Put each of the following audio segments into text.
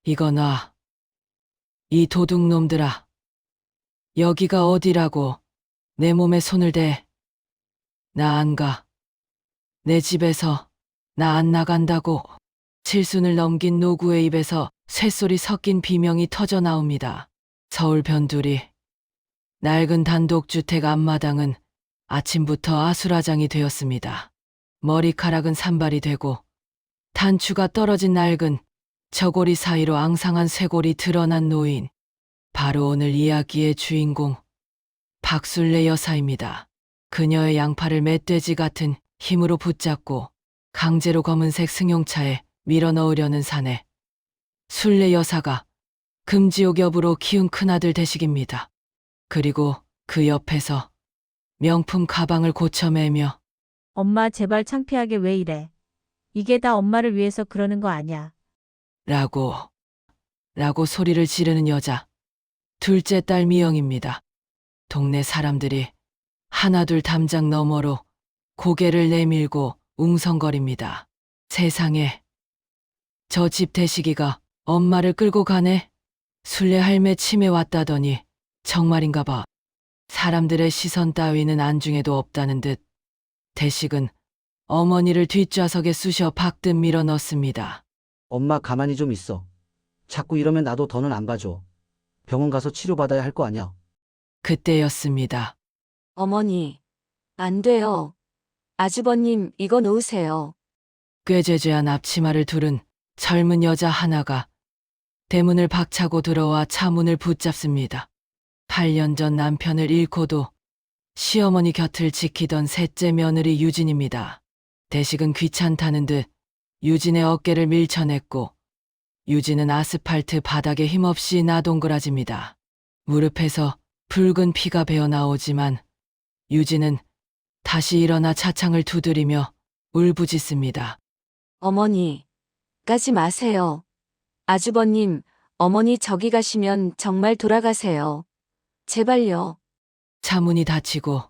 이거 놔. 이 도둑놈들아. 여기가 어디라고 내 몸에 손을 대. 나 안 가. 내 집에서 나 안 나간다고. 칠순을 넘긴 노구의 입에서 쇳소리 섞인 비명이 터져 나옵니다. 서울 변두리. 낡은 단독주택 앞마당은 아침부터 아수라장이 되었습니다. 머리카락은 산발이 되고 단추가 떨어진 낡은 저고리 사이로 앙상한 쇄골이 드러난 노인. 바로 오늘 이야기의 주인공 박술래 여사입니다. 그녀의 양팔을 멧돼지 같은 힘으로 붙잡고 강제로 검은색 승용차에 밀어넣으려는 사내. 술래 여사가 금지옥엽으로 키운 큰아들 대식입니다. 그리고 그 옆에서 명품 가방을 고쳐매며 엄마 제발 창피하게 왜 이래. 이게 다 엄마를 위해서 그러는 거 아냐. 라고 소리를 지르는 여자. 둘째 딸 미영입니다. 동네 사람들이 하나둘 담장 너머로 고개를 내밀고 웅성거립니다. 세상에, 저 집 대식이가 엄마를 끌고 가네? 술래 할매 치매 왔다더니 정말인가 봐. 사람들의 시선 따위는 안중에도 없다는 듯 대식은 어머니를 뒷좌석에 쑤셔 박듯 밀어 넣습니다. 엄마 가만히 좀 있어. 자꾸 이러면 나도 더는 안 봐줘. 병원 가서 치료받아야 할 거 아냐. 그때였습니다. 어머니, 안 돼요. 아주버님, 이거 놓으세요. 꾀죄죄한 앞치마를 두른 젊은 여자 하나가 대문을 박차고 들어와 차문을 붙잡습니다. 8년 전 남편을 잃고도 시어머니 곁을 지키던 셋째 며느리 유진입니다. 대식은 귀찮다는 듯 유진의 어깨를 밀쳐냈고 유진은 아스팔트 바닥에 힘없이 나동그라집니다. 무릎에서 붉은 피가 배어나오지만 유진은 다시 일어나 차창을 두드리며 울부짖습니다. 어머니, 가지 마세요. 아주버님, 어머니 저기 가시면 정말 돌아가세요. 제발요. 차문이 닫히고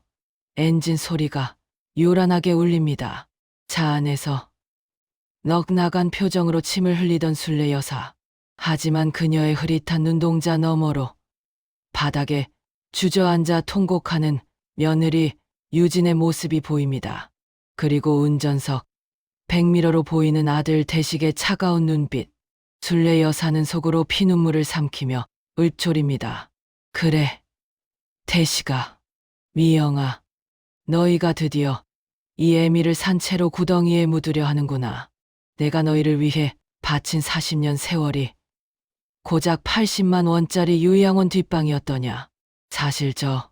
엔진 소리가 요란하게 울립니다. 차 안에서 넋나간 표정으로 침을 흘리던 술래 여사. 하지만 그녀의 흐릿한 눈동자 너머로 바닥에 주저앉아 통곡하는 며느리 유진의 모습이 보입니다. 그리고 운전석 백미러로 보이는 아들 대식의 차가운 눈빛. 술래 여사는 속으로 피눈물을 삼키며 읊조립니다. 그래, 대식아, 미영아, 너희가 드디어 이 애미를 산채로 구덩이에 묻으려 하는구나. 내가 너희를 위해 바친 40년 세월이 고작 80만 원짜리 요양원 뒷방이었더냐. 사실 저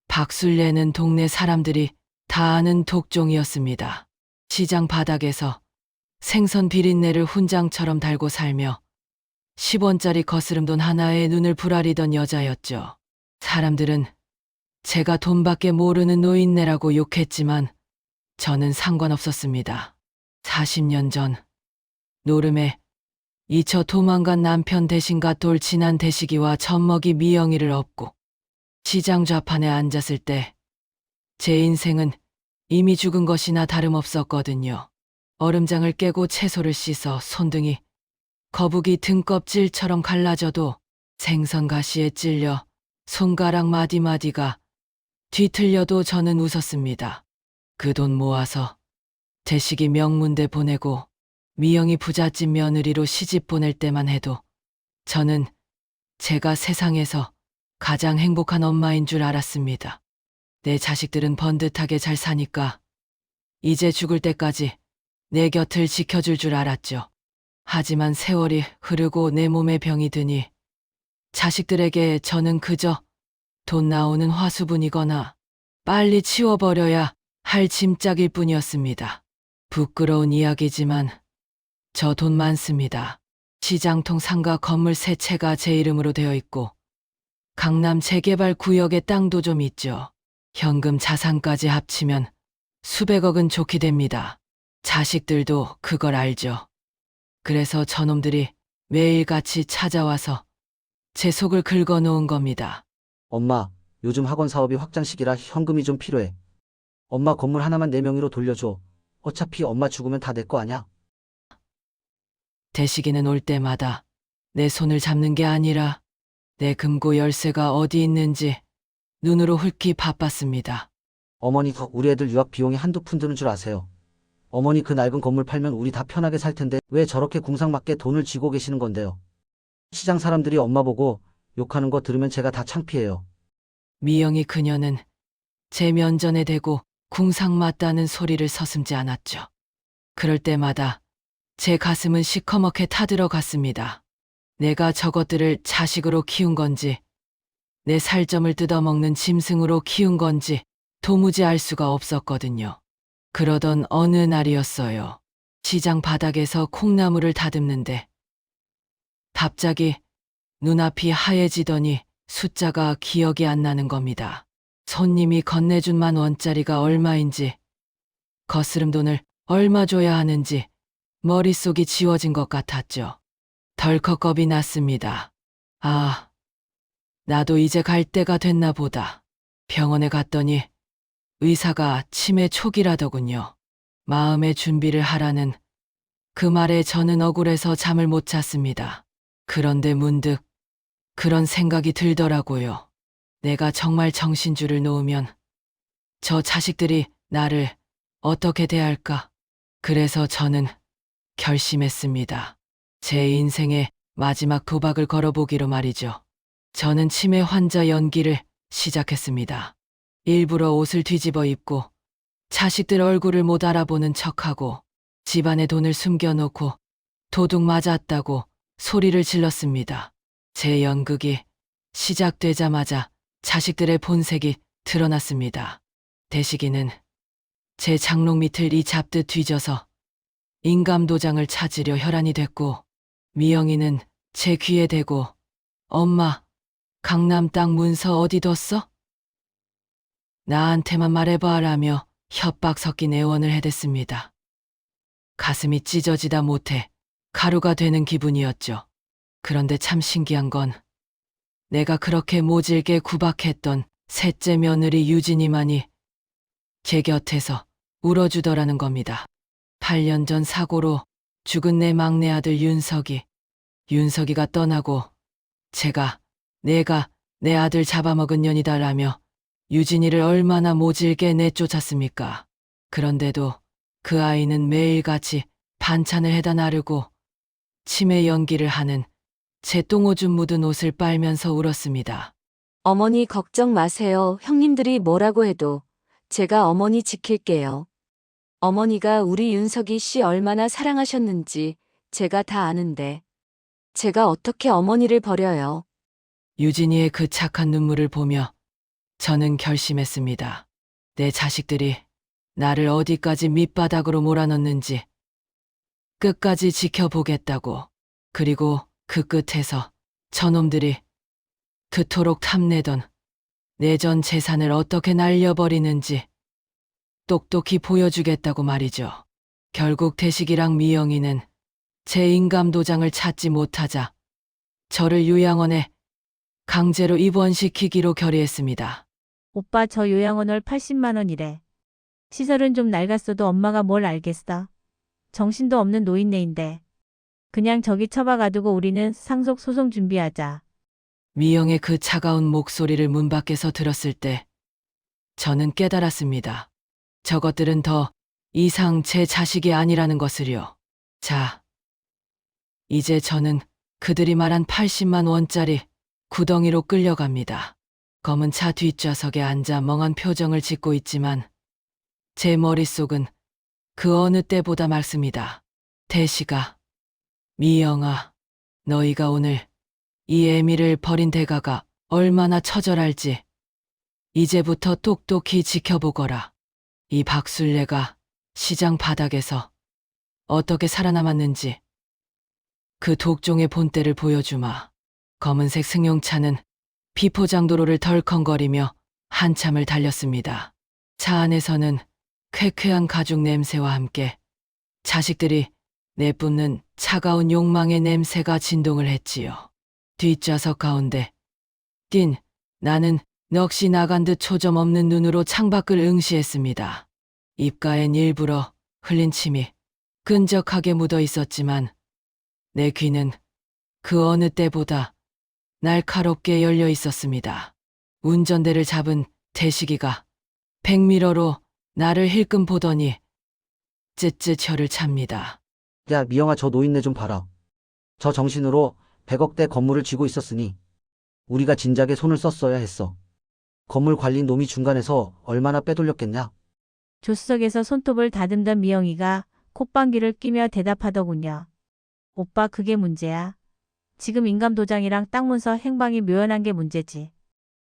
박술래는 동네 사람들이 다 아는 독종이었습니다. 시장 바닥에서 생선 비린내를 훈장처럼 달고 살며 10원짜리 거스름돈 하나에 눈을 부라리던 여자였죠. 사람들은 제가 돈밖에 모르는 노인네라고 욕했지만 저는 상관없었습니다. 40년 전 노름에 이처 도망간 남편 대신과 돌진한 대식이와 젖먹이 미영이를 업고 시장 좌판에 앉았을 때 제 인생은 이미 죽은 것이나 다름없었거든요. 얼음장을 깨고 채소를 씻어 손등이 거북이 등껍질처럼 갈라져도 생선 가시에 찔려 손가락 마디마디가 뒤틀려도 저는 웃었습니다. 그 돈 모아서 대식이 명문대 보내고 미영이 부잣집 며느리로 시집 보낼 때만 해도 저는 제가 세상에서 가장 행복한 엄마인 줄 알았습니다. 내 자식들은 번듯하게 잘 사니까 이제 죽을 때까지 내 곁을 지켜줄 줄 알았죠. 하지만 세월이 흐르고 내 몸에 병이 드니 자식들에게 저는 그저 돈 나오는 화수분이거나 빨리 치워버려야 할 짐짝일 뿐이었습니다. 부끄러운 이야기지만 저 돈 많습니다. 시장통 상가 건물 3채가 제 이름으로 되어 있고 강남 재개발 구역에 땅도 좀 있죠. 현금 자산까지 합치면 수백억은 좋게 됩니다. 자식들도 그걸 알죠. 그래서 저놈들이 매일같이 찾아와서 제 속을 긁어놓은 겁니다. 엄마, 요즘 학원 사업이 확장시키라 현금이 좀 필요해. 엄마 건물 하나만 내 명의로 돌려줘. 어차피 엄마 죽으면 다 내 거 아냐? 대식이는 올 때마다 내 손을 잡는 게 아니라 내 금고 열쇠가 어디 있는지 눈으로 훑기 바빴습니다. 어머니, 우리 애들 유학 비용이 한두 푼 드는 줄 아세요? 어머니, 그 낡은 건물 팔면 우리 다 편하게 살 텐데 왜 저렇게 궁상맞게 돈을 쥐고 계시는 건데요? 시장 사람들이 엄마 보고 욕하는 거 들으면 제가 다 창피해요. 미영이 그녀는 제 면전에 대고 궁상맞다는 소리를 서슴지 않았죠. 그럴 때마다 제 가슴은 시커멓게 타들어갔습니다. 내가 저것들을 자식으로 키운 건지, 내 살점을 뜯어먹는 짐승으로 키운 건지 도무지 알 수가 없었거든요. 그러던 어느 날이었어요. 시장 바닥에서 콩나물을 다듬는데 갑자기 눈앞이 하얘지더니 숫자가 기억이 안 나는 겁니다. 손님이 건네준 10,000원짜리가 얼마인지, 거스름 돈을 얼마 줘야 하는지 머릿속이 지워진 것 같았죠. 덜컥 겁이 났습니다. 아, 나도 이제 갈 때가 됐나 보다. 병원에 갔더니 의사가 치매 초기라더군요. 마음의 준비를 하라는 그 말에 저는 억울해서 잠을 못 잤습니다. 그런데 문득 그런 생각이 들더라고요. 내가 정말 정신줄을 놓으면 저 자식들이 나를 어떻게 대할까? 그래서 저는 결심했습니다. 제 인생의 마지막 도박을 걸어보기로 말이죠. 저는 치매 환자 연기를 시작했습니다. 일부러 옷을 뒤집어 입고 자식들 얼굴을 못 알아보는 척하고 집안에 돈을 숨겨놓고 도둑 맞았다고 소리를 질렀습니다. 제 연극이 시작되자마자 자식들의 본색이 드러났습니다. 대식이는 제 장롱 밑을 이 잡듯 뒤져서 인감도장을 찾으려 혈안이 됐고, 미영이는 제 귀에 대고 엄마, 강남 땅 문서 어디 뒀어? 나한테만 말해봐라며 협박 섞인 애원을 해댔습니다. 가슴이 찢어지다 못해 가루가 되는 기분이었죠. 그런데 참 신기한 건 내가 그렇게 모질게 구박했던 셋째 며느리 유진이만이 제 곁에서 울어주더라는 겁니다. 8년 전 사고로 죽은 내 막내 아들 윤석이가 떠나고 내가 내 아들 잡아먹은 년이다라며 유진이를 얼마나 모질게 내쫓았습니까? 그런데도 그 아이는 매일같이 반찬을 해다 나르고 치매 연기를 하는 제 똥오줌 묻은 옷을 빨면서 울었습니다. 어머니 걱정 마세요. 형님들이 뭐라고 해도 제가 어머니 지킬게요. 어머니가 우리 윤석이 씨 얼마나 사랑하셨는지 제가 다 아는데 제가 어떻게 어머니를 버려요. 유진이의 그 착한 눈물을 보며 저는 결심했습니다. 내 자식들이 나를 어디까지 밑바닥으로 몰아넣는지 끝까지 지켜보겠다고. 그리고 그 끝에서 저놈들이 그토록 탐내던 내 전 재산을 어떻게 날려버리는지 똑똑히 보여주겠다고 말이죠. 결국 대식이랑 미영이는 제 인감도장을 찾지 못하자 저를 요양원에 강제로 입원시키기로 결의했습니다. 오빠 저 요양원월 80만 원이래. 시설은 좀 낡았어도 엄마가 뭘 알겠어. 정신도 없는 노인네인데. 그냥 저기 처박아두고 우리는 상속 소송 준비하자. 미영의 그 차가운 목소리를 문 밖에서 들었을 때 저는 깨달았습니다. 저것들은 더 이상 제 자식이 아니라는 것을요. 자, 이제 저는 그들이 말한 80만 원짜리 구덩이로 끌려갑니다. 검은 차 뒷좌석에 앉아 멍한 표정을 짓고 있지만 제 머릿속은 그 어느 때보다 맑습니다. 대식아, 미영아, 너희가 오늘 이 애미를 버린 대가가 얼마나 처절할지 이제부터 똑똑히 지켜보거라. 이 박술래가 시장 바닥에서 어떻게 살아남았는지 그 독종의 본때를 보여주마. 검은색 승용차는 비포장도로를 덜컹거리며 한참을 달렸습니다. 차 안에서는 쾌쾌한 가죽 냄새와 함께 자식들이 내뿜는 차가운 욕망의 냄새가 진동을 했지요. 뒷좌석 가운데 뛴 나는 넋이 나간 듯 초점 없는 눈으로 창밖을 응시했습니다. 입가엔 일부러 흘린 침이 끈적하게 묻어 있었지만 내 귀는 그 어느 때보다 날카롭게 열려 있었습니다. 운전대를 잡은 대식이가 백미러로 나를 힐끔 보더니 쯧쯧 혀를 찹니다. 야, 미영아, 저 노인네 좀 봐라. 저 정신으로 100억대 건물을 쥐고 있었으니 우리가 진작에 손을 썼어야 했어. 건물 관리 놈이 중간에서 얼마나 빼돌렸겠냐? 조수석에서 손톱을 다듬던 미영이가 콧방귀를 끼며 대답하더군요. 오빠, 그게 문제야. 지금 인감도장이랑 땅문서 행방이 묘연한 게 문제지.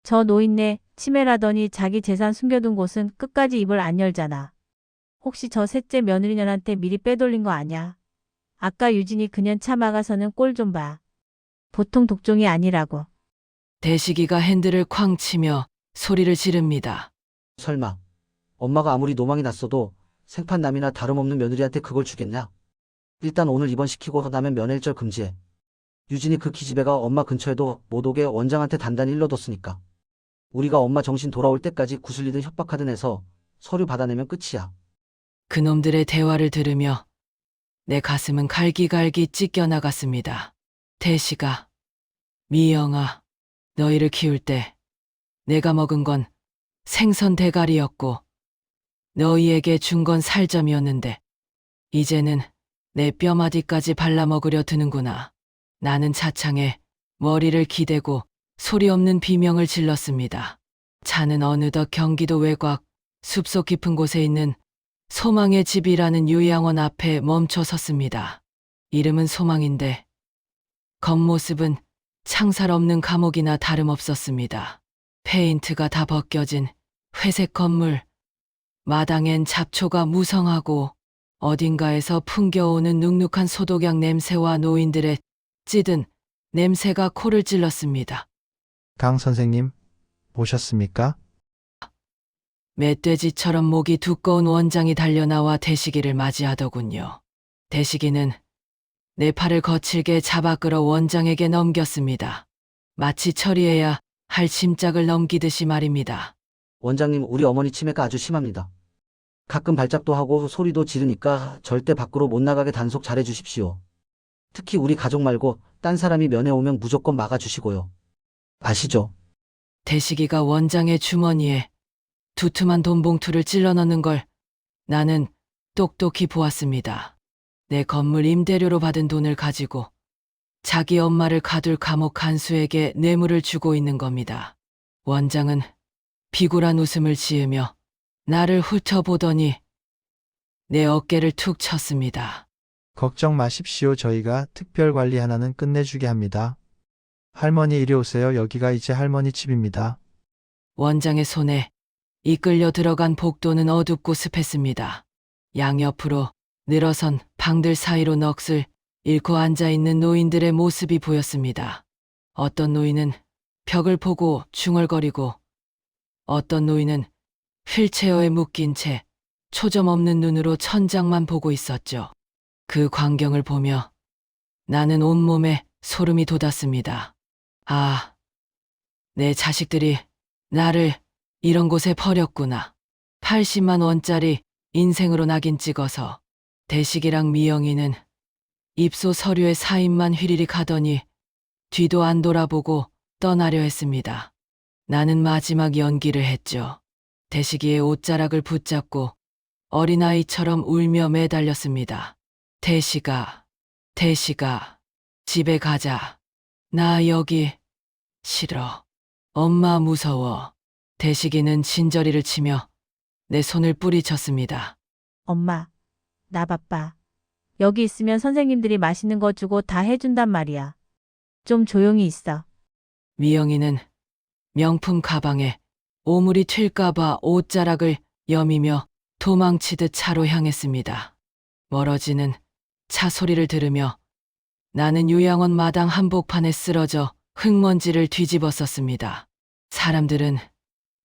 저 노인네 치매라더니 자기 재산 숨겨둔 곳은 끝까지 입을 안 열잖아. 혹시 저 셋째 며느리년한테 미리 빼돌린 거 아냐? 아까 유진이 그년 차 막아서는 꼴 좀 봐. 보통 독종이 아니라고. 대식이가 핸들을 쾅 치며 소리를 지릅니다. 설마 엄마가 아무리 노망이 났어도 생판남이나 다름없는 며느리한테 그걸 주겠냐? 일단 오늘 입원시키고 나면 면회일절 금지해. 유진이 그 기집애가 엄마 근처에도 못 오게 원장한테 단단히 일러뒀으니까. 우리가 엄마 정신 돌아올 때까지 구슬리든 협박하든 해서 서류 받아내면 끝이야. 그놈들의 대화를 들으며 내 가슴은 갈기갈기 찢겨나갔습니다. 대식아, 미영아, 너희를 키울 때 내가 먹은 건 생선 대가리였고 너희에게 준 건 살점이었는데 이제는 내 뼈마디까지 발라먹으려 드는구나. 나는 차창에 머리를 기대고 소리 없는 비명을 질렀습니다. 차는 어느덧 경기도 외곽 숲속 깊은 곳에 있는 소망의 집이라는 요양원 앞에 멈춰 섰습니다. 이름은 소망인데 겉모습은 창살 없는 감옥이나 다름없었습니다. 페인트가 다 벗겨진 회색 건물, 마당엔 잡초가 무성하고 어딘가에서 풍겨오는 눅눅한 소독약 냄새와 노인들의 찌든 냄새가 코를 찔렀습니다. 강 선생님, 오셨습니까? 멧돼지처럼 목이 두꺼운 원장이 달려나와 대식이를 맞이하더군요. 대식이는 내 팔을 거칠게 잡아 끌어 원장에게 넘겼습니다. 마치 처리해야 할 짐짝을 넘기듯이 말입니다. 원장님, 우리 어머니 치매가 아주 심합니다. 가끔 발작도 하고 소리도 지르니까 절대 밖으로 못 나가게 단속 잘해 주십시오. 특히 우리 가족 말고 딴 사람이 면회 오면 무조건 막아주시고요. 아시죠? 대식이가 원장의 주머니에 두툼한 돈봉투를 찔러 넣는 걸 나는 똑똑히 보았습니다. 내 건물 임대료로 받은 돈을 가지고 자기 엄마를 가둘 감옥 간수에게 뇌물을 주고 있는 겁니다. 원장은 비굴한 웃음을 지으며 나를 훑어보더니 내 어깨를 툭 쳤습니다. 걱정 마십시오. 저희가 특별 관리 하나는 끝내주게 합니다. 할머니 이리 오세요. 여기가 이제 할머니 집입니다. 원장의 손에 이끌려 들어간 복도는 어둡고 습했습니다. 양옆으로 늘어선 방들 사이로 넋을 잃고 앉아있는 노인들의 모습이 보였습니다. 어떤 노인은 벽을 보고 중얼거리고 어떤 노인은 휠체어에 묶인 채 초점 없는 눈으로 천장만 보고 있었죠. 그 광경을 보며 나는 온몸에 소름이 돋았습니다. 아, 내 자식들이 나를 이런 곳에 버렸구나. 80만 원짜리 인생으로 낙인 찍어서 대식이랑 미영이는 입소 서류에 사인만 휘리릭 하더니 뒤도 안 돌아보고 떠나려 했습니다. 나는 마지막 연기를 했죠. 대식이의 옷자락을 붙잡고 어린아이처럼 울며 매달렸습니다. 대식아, 집에 가자. 나 여기 싫어. 엄마 무서워. 대식이는 진저리를 치며 내 손을 뿌리쳤습니다. 엄마, 나 바빠. 여기 있으면 선생님들이 맛있는 거 주고 다 해준단 말이야. 좀 조용히 있어. 미영이는 명품 가방에 오물이 튈까봐 옷자락을 여미며 도망치듯 차로 향했습니다. 멀어지는 차 소리를 들으며 나는 요양원 마당 한복판에 쓰러져 흙먼지를 뒤집었었습니다. 사람들은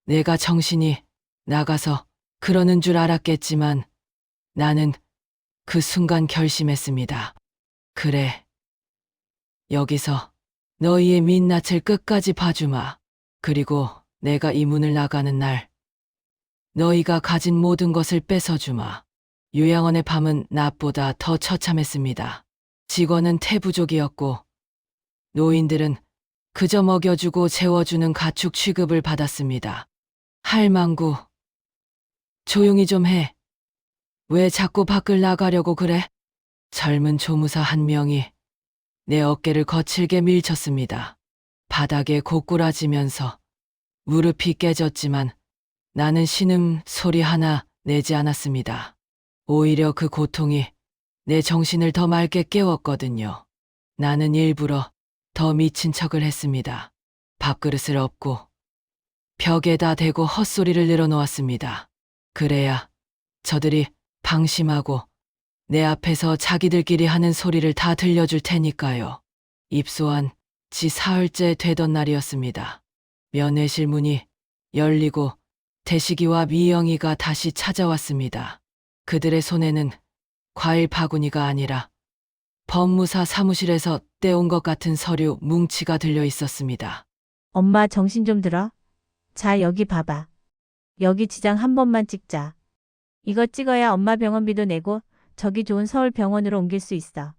내가 정신이 나가서 그러는 줄 알았겠지만 나는 그 순간 결심했습니다. 그래, 여기서 너희의 민낯을 끝까지 봐주마. 그리고 내가 이 문을 나가는 날 너희가 가진 모든 것을 뺏어주마. 요양원의 밤은 낮보다 더 처참했습니다. 직원은 태부족이었고 노인들은 그저 먹여주고 재워주는 가축 취급을 받았습니다. 할망구, 조용히 좀 해. 왜 자꾸 밖을 나가려고 그래? 젊은 조무사 한 명이 내 어깨를 거칠게 밀쳤습니다. 바닥에 고꾸라지면서 무릎이 깨졌지만 나는 신음 소리 하나 내지 않았습니다. 오히려 그 고통이 내 정신을 더 맑게 깨웠거든요. 나는 일부러 더 미친 척을 했습니다. 밥그릇을 엎고 벽에다 대고 헛소리를 늘어놓았습니다. 그래야 저들이 방심하고 내 앞에서 자기들끼리 하는 소리를 다 들려줄 테니까요. 입소한 지 사흘째 되던 날이었습니다. 면회실 문이 열리고 대식이와 미영이가 다시 찾아왔습니다. 그들의 손에는 과일 바구니가 아니라 법무사 사무실에서 떼온 것 같은 서류 뭉치가 들려 있었습니다. 엄마 정신 좀 들어. 자, 여기 봐봐. 여기 지장 한 번만 찍자. 이거 찍어야 엄마 병원비도 내고 저기 좋은 서울 병원으로 옮길 수 있어.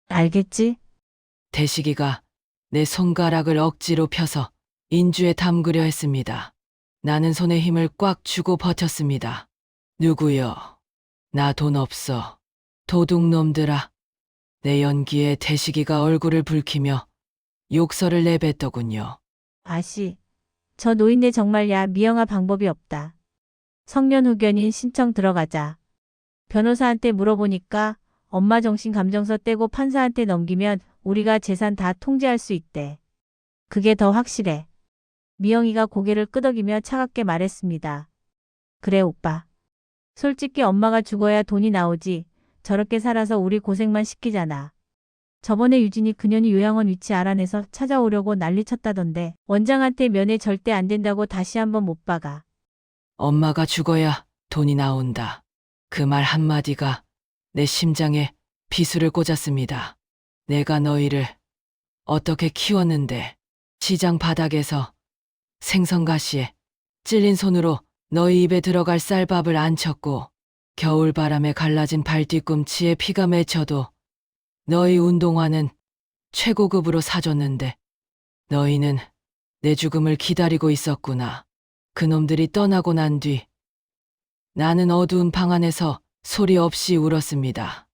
알겠지? 대식이가 내 손가락을 억지로 펴서 인주에 담그려 했습니다. 나는 손에 힘을 꽉 주고 버텼습니다. 누구여? 나 돈 없어. 도둑놈들아. 내 연기에 대식이가 얼굴을 붉히며 욕설을 내뱉더군요. 아씨, 저 노인네 정말야 미영아 방법이 없다. 성년후견인 신청 들어가자. 변호사한테 물어보니까 엄마 정신 감정서 떼고 판사한테 넘기면 우리가 재산 다 통제할 수 있대. 그게 더 확실해. 미영이가 고개를 끄덕이며 차갑게 말했습니다. 그래 오빠. 솔직히 엄마가 죽어야 돈이 나오지. 저렇게 살아서 우리 고생만 시키잖아. 저번에 유진이 그년이 요양원 위치 알아내서 찾아오려고 난리쳤다던데 원장한테 면회 절대 안 된다고 다시 한번 못 박아. 엄마가 죽어야 돈이 나온다. 그 말 한마디가 내 심장에 비수를 꽂았습니다. 내가 너희를 어떻게 키웠는데 시장 바닥에서 생선가시에 찔린 손으로 너희 입에 들어갈 쌀밥을 안 쳤고 겨울바람에 갈라진 발뒤꿈치에 피가 맺혀도 너희 운동화는 최고급으로 사줬는데 너희는 내 죽음을 기다리고 있었구나. 그놈들이 떠나고 난 뒤 나는 어두운 방 안에서 소리 없이 울었습니다.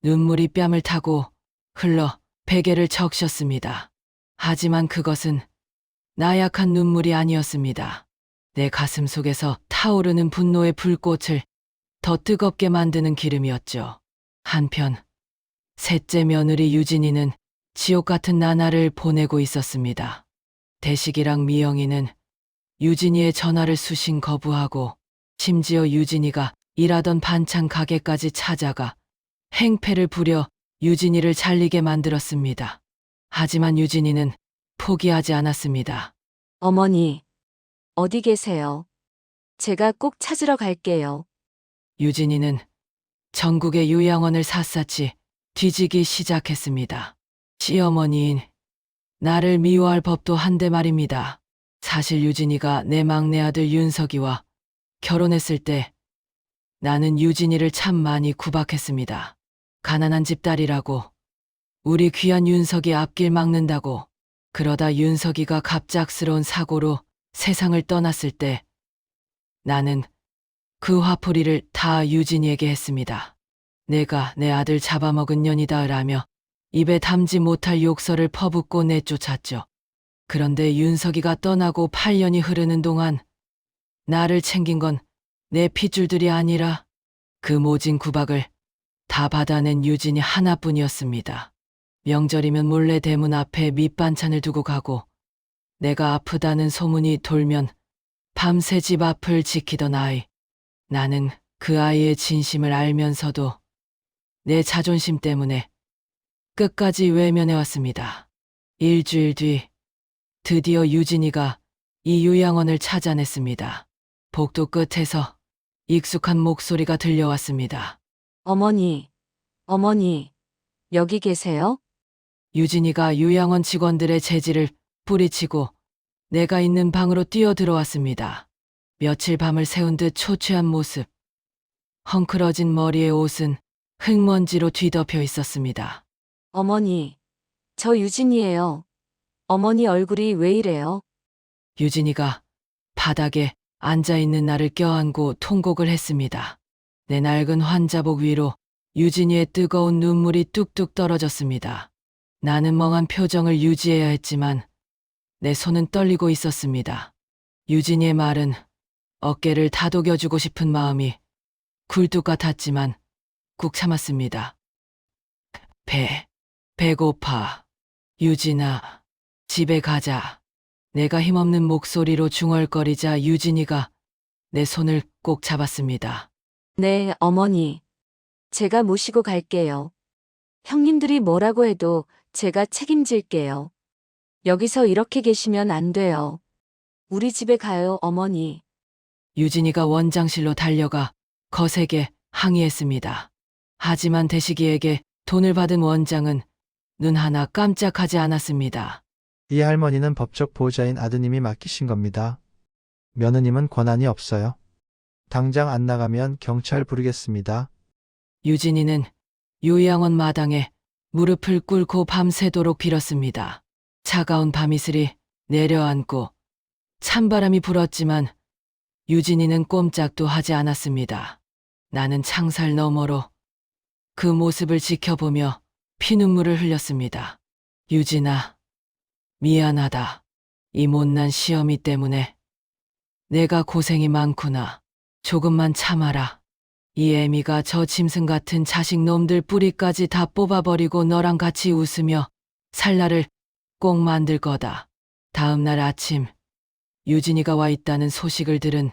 눈물이 뺨을 타고 흘러 베개를 적셨습니다. 하지만 그것은 나약한 눈물이 아니었습니다. 내 가슴 속에서 타오르는 분노의 불꽃을 더 뜨겁게 만드는 기름이었죠. 한편 셋째 며느리 유진이는 지옥 같은 나날을 보내고 있었습니다. 대식이랑 미영이는 유진이의 전화를 수신 거부하고 심지어 유진이가 일하던 반찬 가게까지 찾아가 행패를 부려 유진이를 잘리게 만들었습니다. 하지만 유진이는 포기하지 않았습니다. 어머니, 어디 계세요? 제가 꼭 찾으러 갈게요. 유진이는 전국의 요양원을 샅샅이 뒤지기 시작했습니다. 시어머니인 나를 미워할 법도 한데 말입니다. 사실 유진이가 내 막내 아들 윤석이와 결혼했을 때 나는 유진이를 참 많이 구박했습니다. 가난한 집 딸이라고, 우리 귀한 윤석이 앞길 막는다고. 그러다 윤석이가 갑작스러운 사고로 세상을 떠났을 때 나는 그 화풀이를 다 유진이에게 했습니다. 내가 내 아들 잡아먹은 년이다라며 입에 담지 못할 욕설을 퍼붓고 내쫓았죠. 그런데 윤석이가 떠나고 8년이 흐르는 동안 나를 챙긴 건 내 핏줄들이 아니라 그 모진 구박을 다 받아낸 유진이 하나뿐이었습니다. 명절이면 몰래 대문 앞에 밑반찬을 두고 가고 내가 아프다는 소문이 돌면 밤새 집 앞을 지키던 아이. 나는 그 아이의 진심을 알면서도 내 자존심 때문에 끝까지 외면해왔습니다. 일주일 뒤 드디어 유진이가 이 요양원을 찾아냈습니다. 복도 끝에서 익숙한 목소리가 들려왔습니다. 어머니, 어머니, 여기 계세요? 유진이가 요양원 직원들의 재질을 뿌리치고 내가 있는 방으로 뛰어들어왔습니다. 며칠 밤을 새운 듯 초췌한 모습. 헝클어진 머리의 옷은 흙먼지로 뒤덮여 있었습니다. 어머니, 저 유진이에요. 어머니 얼굴이 왜 이래요? 유진이가 바닥에 앉아있는 나를 껴안고 통곡을 했습니다. 내 낡은 환자복 위로 유진이의 뜨거운 눈물이 뚝뚝 떨어졌습니다. 나는 멍한 표정을 유지해야 했지만 내 손은 떨리고 있었습니다. 유진이의 말은 어깨를 다독여주고 싶은 마음이 굴뚝 같았지만 꾹 참았습니다. 배고파. 유진아, 집에 가자. 내가 힘없는 목소리로 중얼거리자 유진이가 내 손을 꼭 잡았습니다. 네, 어머니. 제가 모시고 갈게요. 형님들이 뭐라고 해도 제가 책임질게요. 여기서 이렇게 계시면 안 돼요. 우리 집에 가요, 어머니. 유진이가 원장실로 달려가 거세게 항의했습니다. 하지만 대식이에게 돈을 받은 원장은 눈 하나 깜짝하지 않았습니다. 이 할머니는 법적 보호자인 아드님이 맡기신 겁니다. 며느님은 권한이 없어요. 당장 안 나가면 경찰 부르겠습니다. 유진이는 요양원 마당에 무릎을 꿇고 밤새도록 빌었습니다. 차가운 밤이슬이 내려앉고 찬바람이 불었지만 유진이는 꼼짝도 하지 않았습니다. 나는 창살 너머로 그 모습을 지켜보며 피눈물을 흘렸습니다. 유진아, 미안하다. 이 못난 시어미 때문에 내가 고생이 많구나. 조금만 참아라. 이 애미가 저 짐승 같은 자식 놈들 뿌리까지 다 뽑아버리고 너랑 같이 웃으며 살 날을 꼭 만들 거다. 다음 날 아침 유진이가 와 있다는 소식을 들은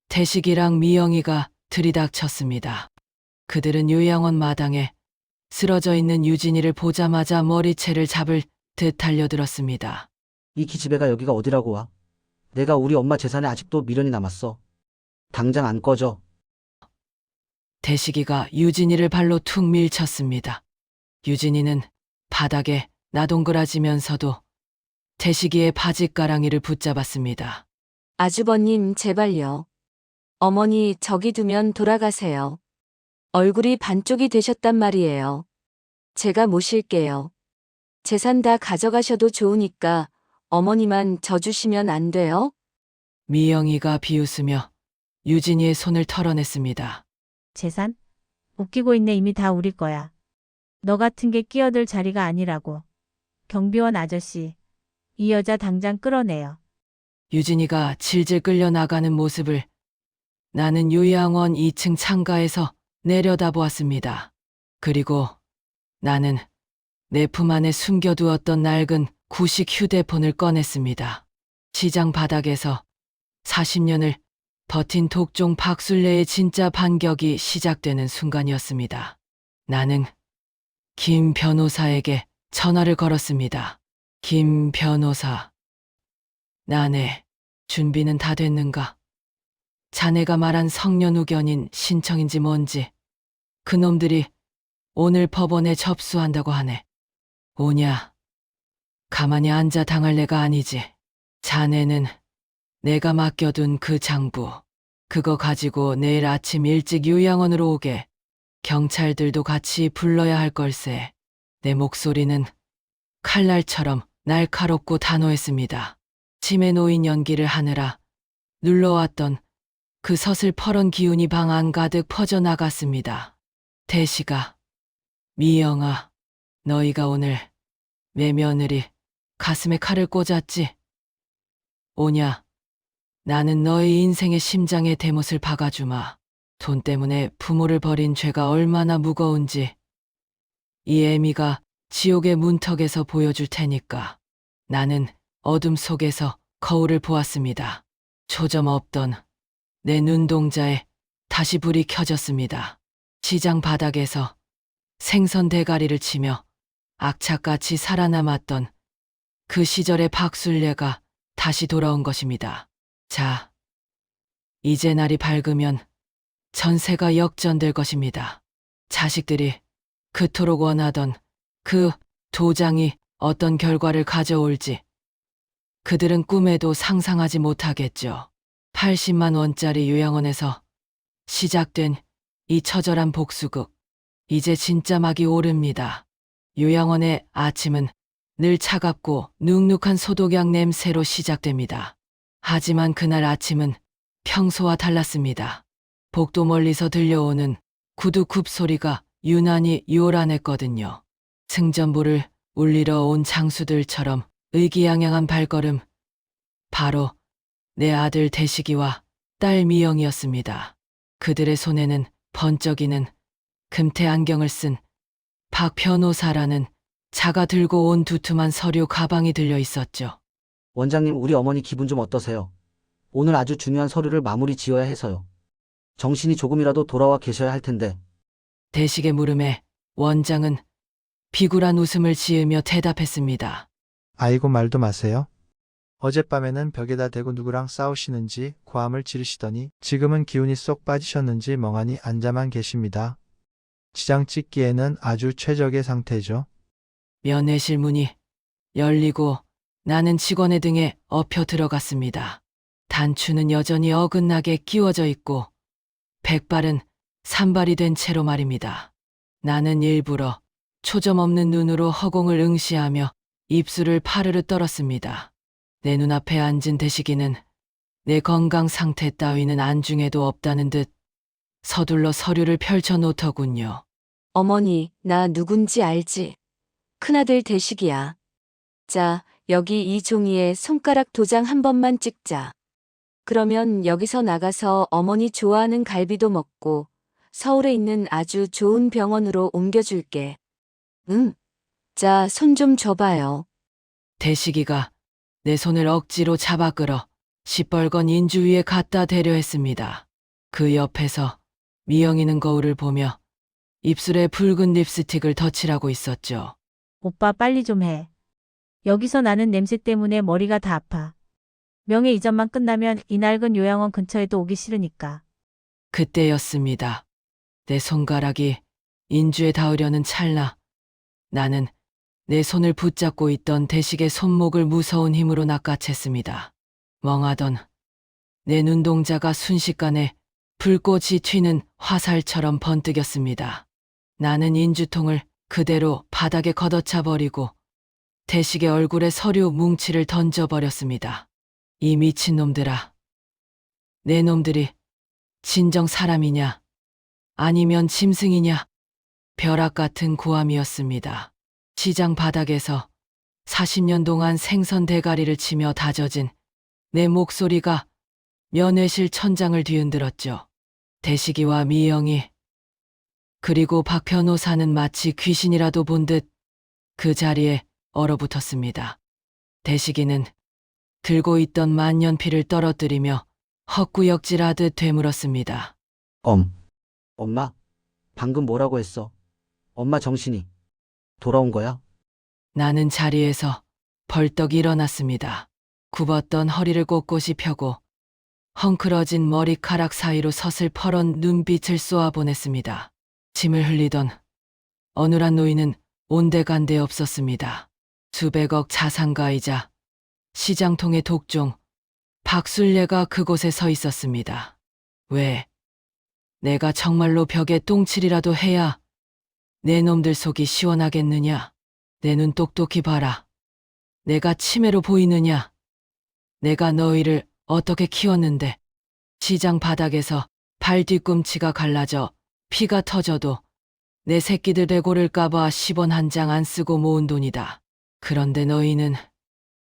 태식이랑 미영이가 들이닥쳤습니다. 그들은 요양원 마당에 쓰러져 있는 유진이를 보자마자 머리채를 잡을 듯 달려들었습니다. 이 기집애가 여기가 어디라고 와? 내가 우리 엄마 재산에 아직도 미련이 남았어. 당장 안 꺼져. 대식이가 유진이를 발로 툭 밀쳤습니다. 유진이는 바닥에 나동그라지면서도 대식이의 바지가랑이를 붙잡았습니다. 아주버님, 제발요. 어머니 저기 두면 돌아가세요. 얼굴이 반쪽이 되셨단 말이에요. 제가 모실게요. 재산 다 가져가셔도 좋으니까 어머니만 져주시면 안 돼요? 미영이가 비웃으며 유진이의 손을 털어냈습니다. 재산? 웃기고 있네. 이미 다 우리 거야. 너 같은 게 끼어들 자리가 아니라고. 경비원 아저씨, 이 여자 당장 끌어내요. 유진이가 질질 끌려 나가는 모습을 나는 요양원 2층 창가에서 내려다보았습니다. 그리고 나는 내 품 안에 숨겨두었던 낡은 구식 휴대폰을 꺼냈습니다. 시장 바닥에서 40년을 버틴 독종 박술래의 진짜 반격이 시작되는 순간이었습니다. 나는 김 변호사에게 전화를 걸었습니다. 김 변호사, 나네, 준비는 다 됐는가? 자네가 말한 성년후견인 신청인지 뭔지 그놈들이 오늘 법원에 접수한다고 하네. 오냐? 가만히 앉아 당할 내가 아니지. 자네는 내가 맡겨둔 그 장부, 그거 가지고 내일 아침 일찍 요양원으로 오게. 경찰들도 같이 불러야 할 걸세. 내 목소리는 칼날처럼 날카롭고 단호했습니다. 침에 놓인 연기를 하느라 눌러왔던 그 서슬퍼런 기운이 방 안 가득 퍼져나갔습니다. 대시가, 미영아, 너희가 오늘 내 며느리 가슴에 칼을 꽂았지? 오냐? 나는 너희 인생의 심장에 대못을 박아주마. 돈 때문에 부모를 버린 죄가 얼마나 무거운지 이 애미가 지옥의 문턱에서 보여줄 테니까. 나는 어둠 속에서 거울을 보았습니다. 초점 없던 내 눈동자에 다시 불이 켜졌습니다. 시장 바닥에서 생선 대가리를 치며 악착같이 살아남았던 그 시절의 박술래가 다시 돌아온 것입니다. 자, 이제 날이 밝으면 전세가 역전될 것입니다. 자식들이 그토록 원하던 그 도장이 어떤 결과를 가져올지 그들은 꿈에도 상상하지 못하겠죠. 80만 원짜리 요양원에서 시작된 이 처절한 복수극, 이제 진짜 막이 오릅니다. 요양원의 아침은 늘 차갑고 눅눅한 소독약 냄새로 시작됩니다. 하지만 그날 아침은 평소와 달랐습니다. 복도 멀리서 들려오는 구두굽 소리가 유난히 요란했거든요. 승전보를 울리러 온 장수들처럼 의기양양한 발걸음. 바로 내 아들 대식이와 딸 미영이었습니다. 그들의 손에는 번쩍이는 금태 안경을 쓴 박 변호사라는 자가 들고 온 두툼한 서류 가방이 들려 있었죠. 원장님, 우리 어머니 기분 좀 어떠세요? 오늘 아주 중요한 서류를 마무리 지어야 해서요. 정신이 조금이라도 돌아와 계셔야 할 텐데. 대식의 물음에 원장은 비굴한 웃음을 지으며 대답했습니다. 아이고 말도 마세요. 어젯밤에는 벽에다 대고 누구랑 싸우시는지 고함을 지르시더니 지금은 기운이 쏙 빠지셨는지 멍하니 앉아만 계십니다. 지장 찍기에는 아주 최적의 상태죠. 면회실 문이 열리고 나는 직원의 등에 엎혀 들어갔습니다. 단추는 여전히 어긋나게 끼워져 있고 백발은 산발이 된 채로 말입니다. 나는 일부러 초점 없는 눈으로 허공을 응시하며 입술을 파르르 떨었습니다. 내 눈앞에 앉은 대식이는 내 건강 상태 따위는 안중에도 없다는 듯 서둘러 서류를 펼쳐 놓더군요. 어머니, 나 누군지 알지? 큰아들 대식이야. 자, 여기 이 종이에 손가락 도장 한 번만 찍자. 그러면 여기서 나가서 어머니 좋아하는 갈비도 먹고 서울에 있는 아주 좋은 병원으로 옮겨줄게. 응. 자, 손 좀 줘봐요. 대식이가 내 손을 억지로 잡아 끌어 시뻘건 인주 위에 갖다 대려 했습니다. 그 옆에서 미영이는 거울을 보며 입술에 붉은 립스틱을 덧칠하고 있었죠. 오빠 빨리 좀 해. 여기서 나는 냄새 때문에 머리가 다 아파. 명예 이전만 끝나면 이 낡은 요양원 근처에도 오기 싫으니까. 그때였습니다. 내 손가락이 인주에 닿으려는 찰나 나는 내 손을 붙잡고 있던 대식의 손목을 무서운 힘으로 낚아챘습니다. 멍하던 내 눈동자가 순식간에 불꽃이 튀는 화살처럼 번뜩였습니다. 나는 인주통을 그대로 바닥에 걷어차 버리고 대식의 얼굴에 서류 뭉치를 던져버렸습니다. 이 미친놈들아. 내 놈들이 진정 사람이냐 아니면 짐승이냐. 벼락 같은 고함이었습니다. 시장 바닥에서 40년 동안 생선 대가리를 치며 다져진 내 목소리가 면회실 천장을 뒤흔들었죠. 대식이와 미영이 그리고 박 변호사는 마치 귀신이라도 본 듯 그 자리에 얼어붙었습니다. 대식이는 들고 있던 만년필을 떨어뜨리며 헛구역질하듯 되물었습니다. 엄마, 방금 뭐라고 했어? 엄마 정신이 돌아온 거야? 나는 자리에서 벌떡 일어났습니다. 굽었던 허리를 꼿꼿이 펴고 헝클어진 머리카락 사이로 서슬퍼런 눈빛을 쏘아보냈습니다. 침을 흘리던 어눌한 노인은 온데간데 없었습니다. 수백억 자산가이자 시장통의 독종 박순례가 그곳에 서 있었습니다. 왜? 내가 정말로 벽에 똥칠이라도 해야 내 놈들 속이 시원하겠느냐? 내 눈 똑똑히 봐라. 내가 치매로 보이느냐? 내가 너희를 어떻게 키웠는데 시장 바닥에서 발 뒤꿈치가 갈라져 피가 터져도 내 새끼들 대고를까봐 10원 한 장 안 쓰고 모은 돈이다. 그런데 너희는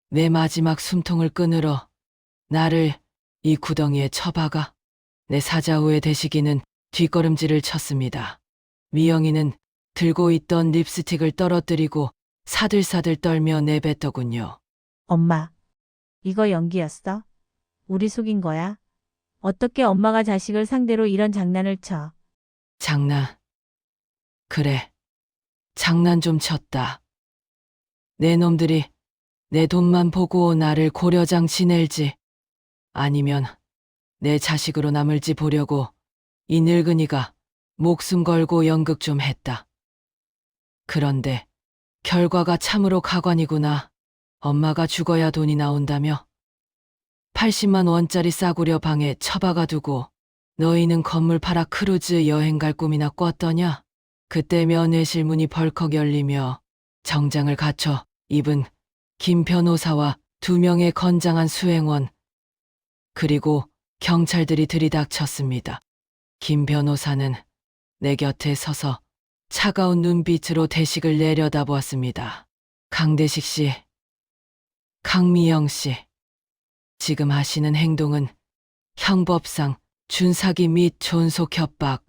내 마지막 숨통을 끊으러 나를 이 구덩이에 처박아. 내 사자후의 대식이는 뒷걸음질을 쳤습니다. 미영이는 들고 있던 립스틱을 떨어뜨리고 사들사들 떨며 내뱉더군요. 엄마, 이거 연기였어? 우리 속인 거야? 어떻게 엄마가 자식을 상대로 이런 장난을 쳐? 장난. 그래. 장난 좀 쳤다. 내 놈들이 내 돈만 보고 나를 고려장 지낼지 아니면 내 자식으로 남을지 보려고 이 늙은이가 목숨 걸고 연극 좀 했다. 그런데 결과가 참으로 가관이구나. 엄마가 죽어야 돈이 나온다며 80만 원짜리 싸구려 방에 처박아 두고 너희는 건물 팔아 크루즈 여행 갈 꿈이나 꿨더냐? 그때 면회실 문이 벌컥 열리며 정장을 갖춰 입은 김 변호사와 2명의 건장한 수행원, 그리고 경찰들이 들이닥쳤습니다. 김 변호사는 내 곁에 서서 차가운 눈빛으로 대식을 내려다보았습니다. 강대식 씨, 강미영 씨, 지금 하시는 행동은 형법상 준사기 및 존속 협박,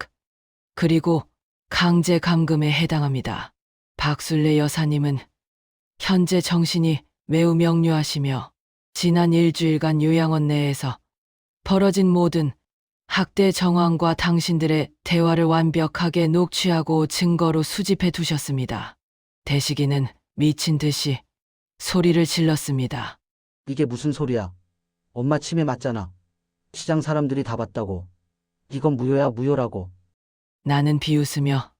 그리고 강제 감금에 해당합니다. 박술래 여사님은 현재 정신이 매우 명료하시며 지난 일주일간 요양원 내에서 벌어진 모든 학대 정황과 당신들의 대화를 완벽하게 녹취하고 증거로 수집해 두셨습니다. 대식이는 미친 듯이 소리를 질렀습니다. 이게 무슨 소리야? 엄마 치매 맞잖아. 시장 사람들이 다 봤다고. 이건 무효야, 무효라고. 나는 비웃으며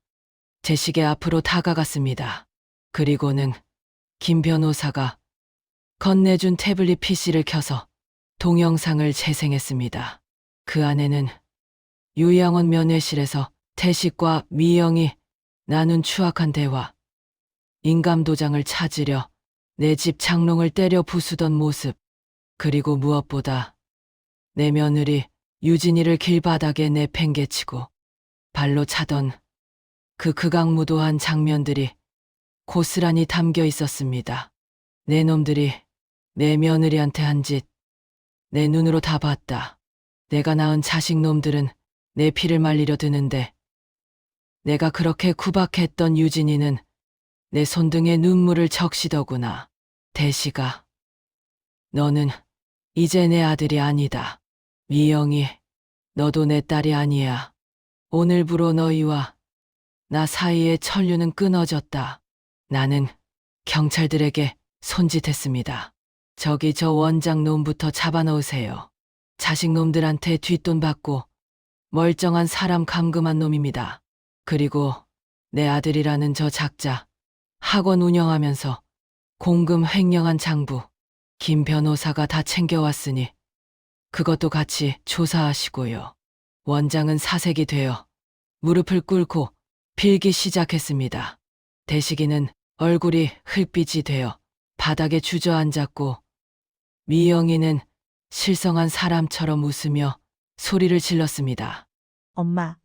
대식의 앞으로 다가갔습니다. 그리고는 김 변호사가 건네준 태블릿 PC를 켜서 동영상을 재생했습니다. 그 안에는 요양원 면회실에서 태식과 미영이 나눈 추악한 대화, 인감도장을 찾으려 내 집 장롱을 때려 부수던 모습, 그리고 무엇보다 내 며느리 유진이를 길바닥에 내팽개치고 발로 차던 그 극악무도한 장면들이 고스란히 담겨 있었습니다. 내 놈들이 내 며느리한테 한 짓, 내 눈으로 다 봤다. 내가 낳은 자식 놈들은 내 피를 말리려 드는데 내가 그렇게 구박했던 유진이는 내 손등에 눈물을 적시더구나. 대식아, 너는 이제 내 아들이 아니다. 미영이, 너도 내 딸이 아니야. 오늘부로 너희와 나 사이의 천류는 끊어졌다. 나는 경찰들에게 손짓했습니다. 저기 저 원장 놈부터 잡아넣으세요. 자식 놈들한테 뒷돈 받고 멀쩡한 사람 감금한 놈입니다. 그리고 내 아들이라는 저 작자, 학원 운영하면서 공금 횡령한 장부, 김 변호사가 다 챙겨왔으니 그것도 같이 조사하시고요. 원장은 사색이 되어 무릎을 꿇고 빌기 시작했습니다. 대식이는 얼굴이 흙빛이 되어 바닥에 주저앉았고 미영이는 실성한 사람처럼 웃으며 소리를 질렀습니다. 엄마,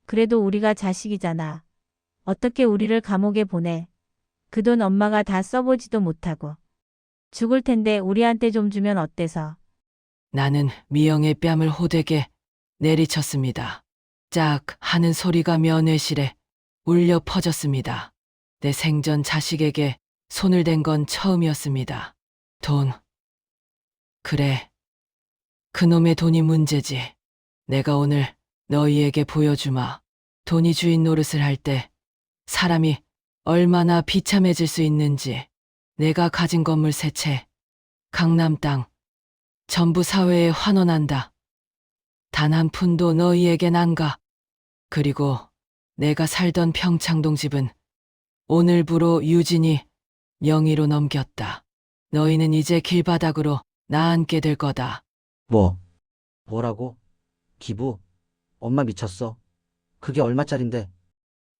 그래도 우리가 자식이잖아. 어떻게 우리를 감옥에 보내? 그 돈 엄마가 다 써보지도 못하고. 죽을 텐데 우리한테 좀 주면 어때서? 나는 미영의 뺨을 호되게 내리쳤습니다. 짝 하는 소리가 면회실에 울려 퍼졌습니다. 내 생전 자식에게 손을 댄 건 처음이었습니다. 돈. 그래. 그놈의 돈이 문제지. 내가 오늘 너희에게 보여주마. 돈이 주인 노릇을 할 때 사람이 얼마나 비참해질 수 있는지. 내가 가진 건물 3채, 강남 땅, 전부 사회에 환원한다. 단 한 푼도 너희에겐 안 가. 그리고 내가 살던 평창동 집은 오늘부로 유진이 명의로 넘겼다. 너희는 이제 길바닥으로 나앉게 될 거다. 뭐라고? 기부? 엄마 미쳤어. 그게 얼마짜린데?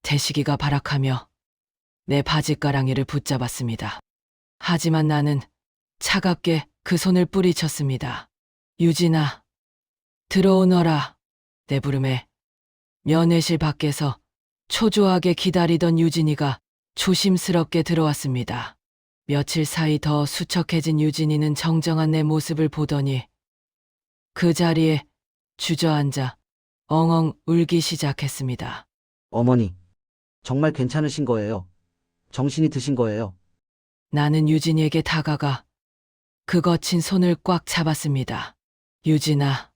대식이가 발악하며 내 바지가랑이를 붙잡았습니다. 하지만 나는 차갑게 그 손을 뿌리쳤습니다. 유진아, 들어오너라. 내 부름에 면회실 밖에서 초조하게 기다리던 유진이가 조심스럽게 들어왔습니다. 며칠 사이 더 수척해진 유진이는 정정한 내 모습을 보더니 그 자리에 주저앉아 엉엉 울기 시작했습니다. 어머니, 정말 괜찮으신 거예요? 정신이 드신 거예요? 나는 유진이에게 다가가 그 거친 손을 꽉 잡았습니다. 유진아,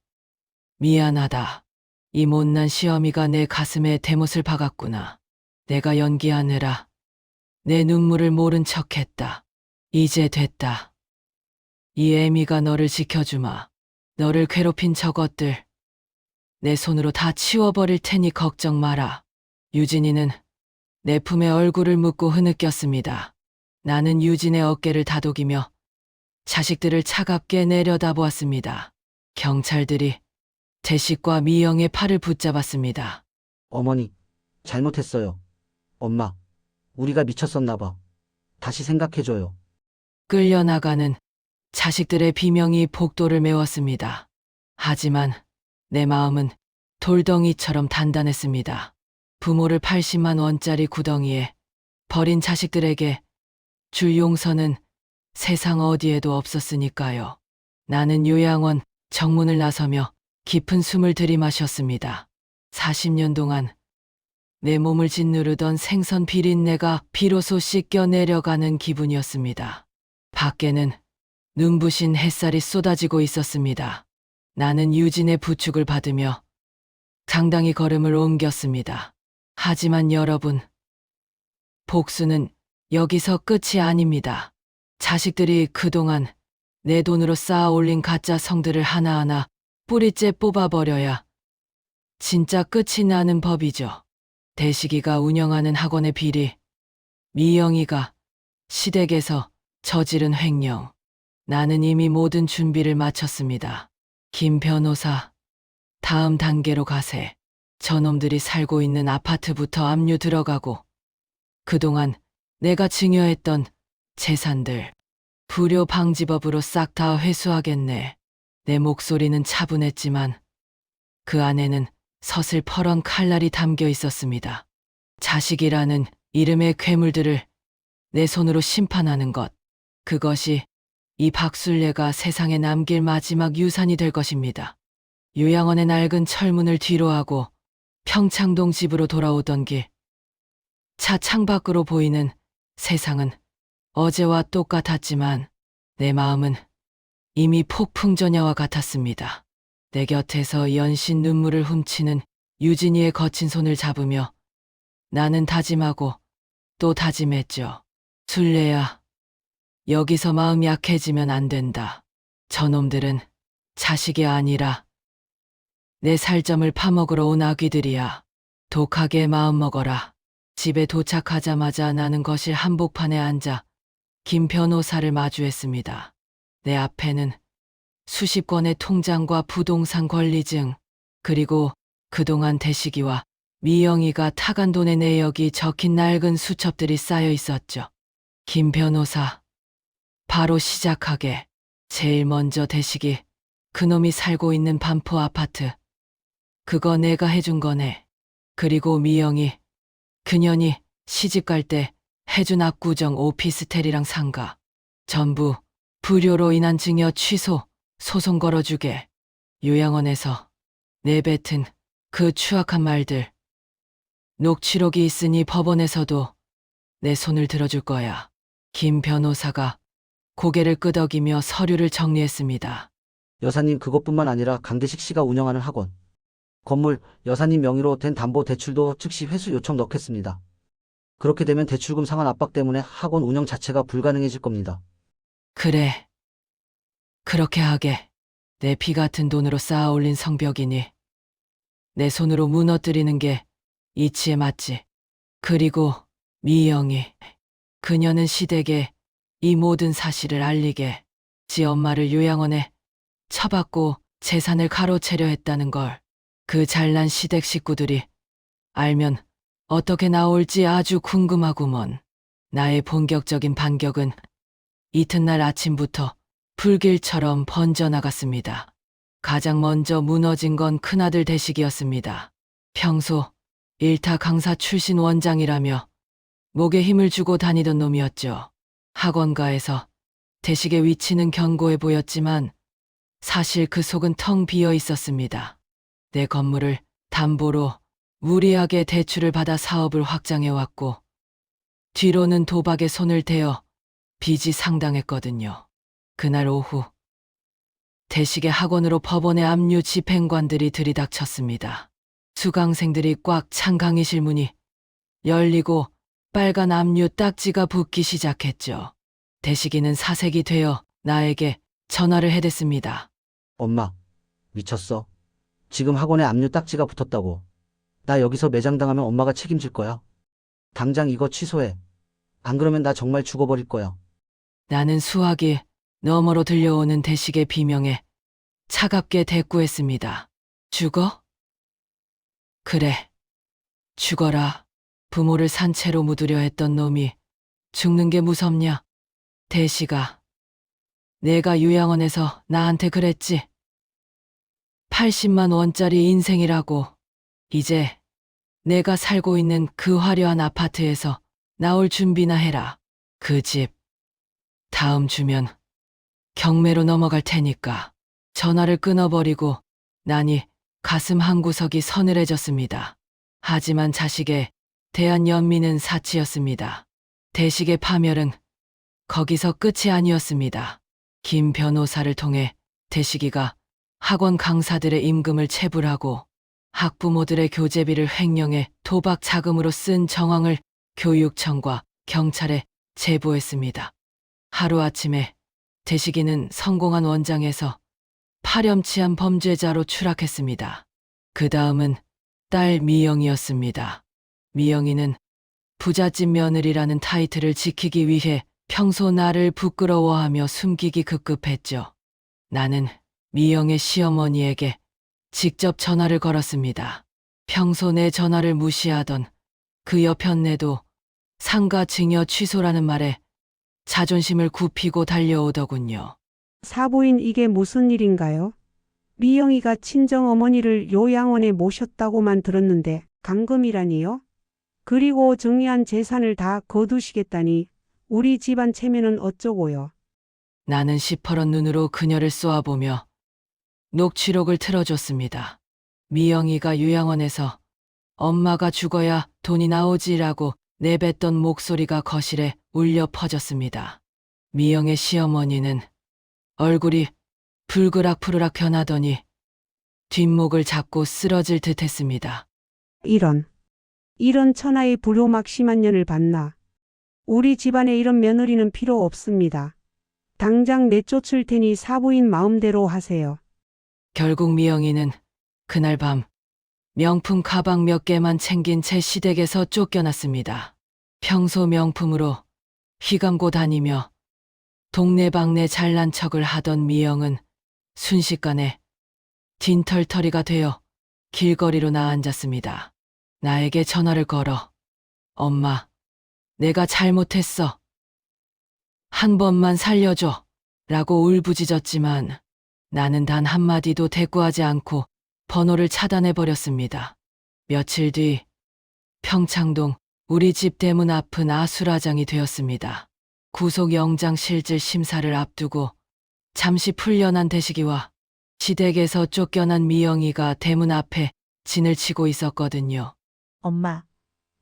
미안하다. 이 못난 시어미가 내 가슴에 대못을 박았구나. 내가 연기하느라 내 눈물을 모른 척했다. 이제 됐다. 이 애미가 너를 지켜주마. 너를 괴롭힌 저것들 내 손으로 다 치워버릴 테니 걱정 마라. 유진이는 내 품에 얼굴을 묻고 흐느꼈습니다. 나는 유진의 어깨를 다독이며 자식들을 차갑게 내려다보았습니다. 경찰들이 대식과 미영의 팔을 붙잡았습니다. 어머니, 잘못했어요. 엄마, 우리가 미쳤었나 봐. 다시 생각해줘요. 끌려나가는 자식들의 비명이 복도를 메웠습니다. 하지만 내 마음은 돌덩이처럼 단단했습니다. 부모를 80만 원짜리 구덩이에 버린 자식들에게 줄 용서는 세상 어디에도 없었으니까요. 나는 요양원 정문을 나서며 깊은 숨을 들이마셨습니다. 40년 동안 내 몸을 짓누르던 생선 비린내가 비로소 씻겨 내려가는 기분이었습니다. 밖에는 눈부신 햇살이 쏟아지고 있었습니다. 나는 유진의 부축을 받으며 당당히 걸음을 옮겼습니다. 하지만 여러분, 복수는 여기서 끝이 아닙니다. 자식들이 그동안 내 돈으로 쌓아 올린 가짜 성들을 하나하나 뿌리째 뽑아버려야 진짜 끝이 나는 법이죠. 대식이가 운영하는 학원의 비리, 미영이가 시댁에서 저지른 횡령. 나는 이미 모든 준비를 마쳤습니다. 김 변호사, 다음 단계로 가세. 저놈들이 살고 있는 아파트부터 압류 들어가고 그동안 내가 증여했던 재산들 불효 방지법으로 싹 다 회수하겠네. 내 목소리는 차분했지만 그 안에는 서슬퍼런 칼날이 담겨 있었습니다. 자식이라는 이름의 괴물들을 내 손으로 심판하는 것. 그것이 이 박술래가 세상에 남길 마지막 유산이 될 것입니다. 요양원의 낡은 철문을 뒤로하고 평창동 집으로 돌아오던 길. 차 창밖으로 보이는 세상은 어제와 똑같았지만 내 마음은 이미 폭풍전야와 같았습니다. 내 곁에서 연신 눈물을 훔치는 유진이의 거친 손을 잡으며 나는 다짐하고 또 다짐했죠. 술래야, 여기서 마음 약해지면 안 된다. 저놈들은 자식이 아니라 내 살점을 파먹으러 온 아귀들이야. 독하게 마음먹어라. 집에 도착하자마자 나는 거실 한복판에 앉아 김 변호사를 마주했습니다. 내 앞에는 수십 건의 통장과 부동산 권리증, 그리고 그동안 대식이와 미영이가 타간 돈의 내역이 적힌 낡은 수첩들이 쌓여 있었죠. 김 변호사, 바로 시작하게. 제일 먼저 대식이, 그놈이 살고 있는 반포 아파트. 그거 내가 해준 거네. 그리고 미영이, 그년이 시집갈 때 해준 압구정 오피스텔이랑 상가. 전부 불효로 인한 증여 취소, 소송 걸어주게. 요양원에서 내뱉은 그 추악한 말들. 녹취록이 있으니 법원에서도 내 손을 들어줄 거야. 김 변호사가 고개를 끄덕이며 서류를 정리했습니다. 여사님, 그것뿐만 아니라 강대식 씨가 운영하는 학원 건물 여사님 명의로 된 담보 대출도 즉시 회수 요청 넣겠습니다. 그렇게 되면 대출금 상환 압박 때문에 학원 운영 자체가 불가능해질 겁니다. 그래. 그렇게 하게. 내 피 같은 돈으로 쌓아 올린 성벽이니 내 손으로 무너뜨리는 게 이치에 맞지. 그리고 미영이, 그녀는 시댁에 이 모든 사실을 알리게. 지 엄마를 요양원에 처박고 재산을 가로채려 했다는 걸 그 잘난 시댁 식구들이 알면 어떻게 나올지 아주 궁금하구먼. 나의 본격적인 반격은 이튿날 아침부터 불길처럼 번져나갔습니다. 가장 먼저 무너진 건 큰아들 대식이었습니다. 평소 일타 강사 출신 원장이라며 목에 힘을 주고 다니던 놈이었죠. 학원가에서 대식의 위치는 견고해 보였지만 사실 그 속은 텅 비어 있었습니다. 내 건물을 담보로 무리하게 대출을 받아 사업을 확장해왔고 뒤로는 도박에 손을 대어 빚이 상당했거든요. 그날 오후 대식의 학원으로 법원의 압류 집행관들이 들이닥쳤습니다. 수강생들이 꽉 찬 강의실 문이 열리고 빨간 압류 딱지가 붙기 시작했죠. 대식이는 사색이 되어 나에게 전화를 해댔습니다. 엄마, 미쳤어? 지금 학원에 압류 딱지가 붙었다고. 나 여기서 매장당하면 엄마가 책임질 거야. 당장 이거 취소해. 안 그러면 나 정말 죽어버릴 거야. 나는 수화기 너머로 들려오는 대식의 비명에 차갑게 대꾸했습니다. 죽어? 그래, 죽어라. 부모를 산채로 묻으려 했던 놈이 죽는 게 무섭냐? 대시가 내가 요양원에서 나한테 그랬지. 80만 원짜리 인생이라고. 이제 내가 살고 있는 그 화려한 아파트에서 나올 준비나 해라. 그 집 다음 주면 경매로 넘어갈 테니까. 전화를 끊어버리고 나니 가슴 한구석이 서늘해졌습니다. 하지만 자식에 대한 연민은 사치였습니다. 대식의 파멸은 거기서 끝이 아니었습니다. 김 변호사를 통해 대식이가 학원 강사들의 임금을 체불하고 학부모들의 교재비를 횡령해 도박 자금으로 쓴 정황을 교육청과 경찰에 제보했습니다. 하루아침에 대식이는 성공한 원장에서 파렴치한 범죄자로 추락했습니다. 그 다음은 딸 미영이었습니다. 미영이는 부잣집 며느리라는 타이틀을 지키기 위해 평소 나를 부끄러워하며 숨기기 급급했죠. 나는 미영의 시어머니에게 직접 전화를 걸었습니다. 평소 내 전화를 무시하던 그 여편네도 상가 증여 취소라는 말에 자존심을 굽히고 달려오더군요. 사부인 이게 무슨 일인가요? 미영이가 친정어머니를 요양원에 모셨다고만 들었는데 감금이라니요? 그리고 정리한 재산을 다 거두시겠다니 우리 집안 체면은 어쩌고요? 나는 시퍼런 눈으로 그녀를 쏘아보며 녹취록을 틀어줬습니다. 미영이가 요양원에서 엄마가 죽어야 돈이 나오지라고 내뱉던 목소리가 거실에 울려 퍼졌습니다. 미영의 시어머니는 얼굴이 불그락푸르락 변하더니 뒷목을 잡고 쓰러질 듯 했습니다. 이런 천하의 불효막심한 년을 봤나? 우리 집안에 이런 며느리는 필요 없습니다. 당장 내쫓을 테니 사부인 마음대로 하세요. 결국 미영이는 그날 밤 명품 가방 몇 개만 챙긴 채 시댁에서 쫓겨났습니다. 평소 명품으로 휘감고 다니며 동네방네 잘난 척을 하던 미영은 순식간에 딘털터리가 되어 길거리로 나앉았습니다. 나에게 전화를 걸어 엄마, 내가 잘못했어. 한 번만 살려줘. 라고 울부짖었지만 나는 단 한마디도 대꾸하지 않고 번호를 차단해버렸습니다. 며칠 뒤 평창동 우리 집 대문 앞은 아수라장이 되었습니다. 구속영장 실질 심사를 앞두고 잠시 풀려난 대식이와 시댁에서 쫓겨난 미영이가 대문 앞에 진을 치고 있었거든요. 엄마,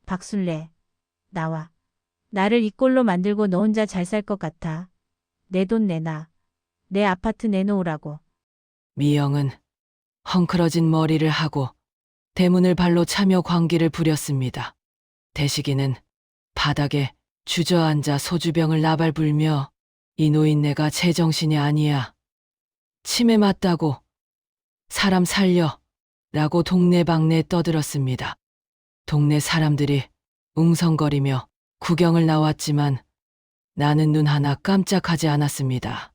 박술래, 나와. 나를 이 꼴로 만들고 너 혼자 잘 살 것 같아. 내 돈 내놔. 내 아파트 내놓으라고. 미영은 헝클어진 머리를 하고 대문을 발로 차며 광기를 부렸습니다. 대식이는 바닥에 주저앉아 소주병을 나발불며 이 노인네가 제정신이 아니야. 치매 맞다고. 사람 살려. 라고 동네방네 떠들었습니다. 동네 사람들이 웅성거리며 구경을 나왔지만 나는 눈 하나 깜짝하지 않았습니다.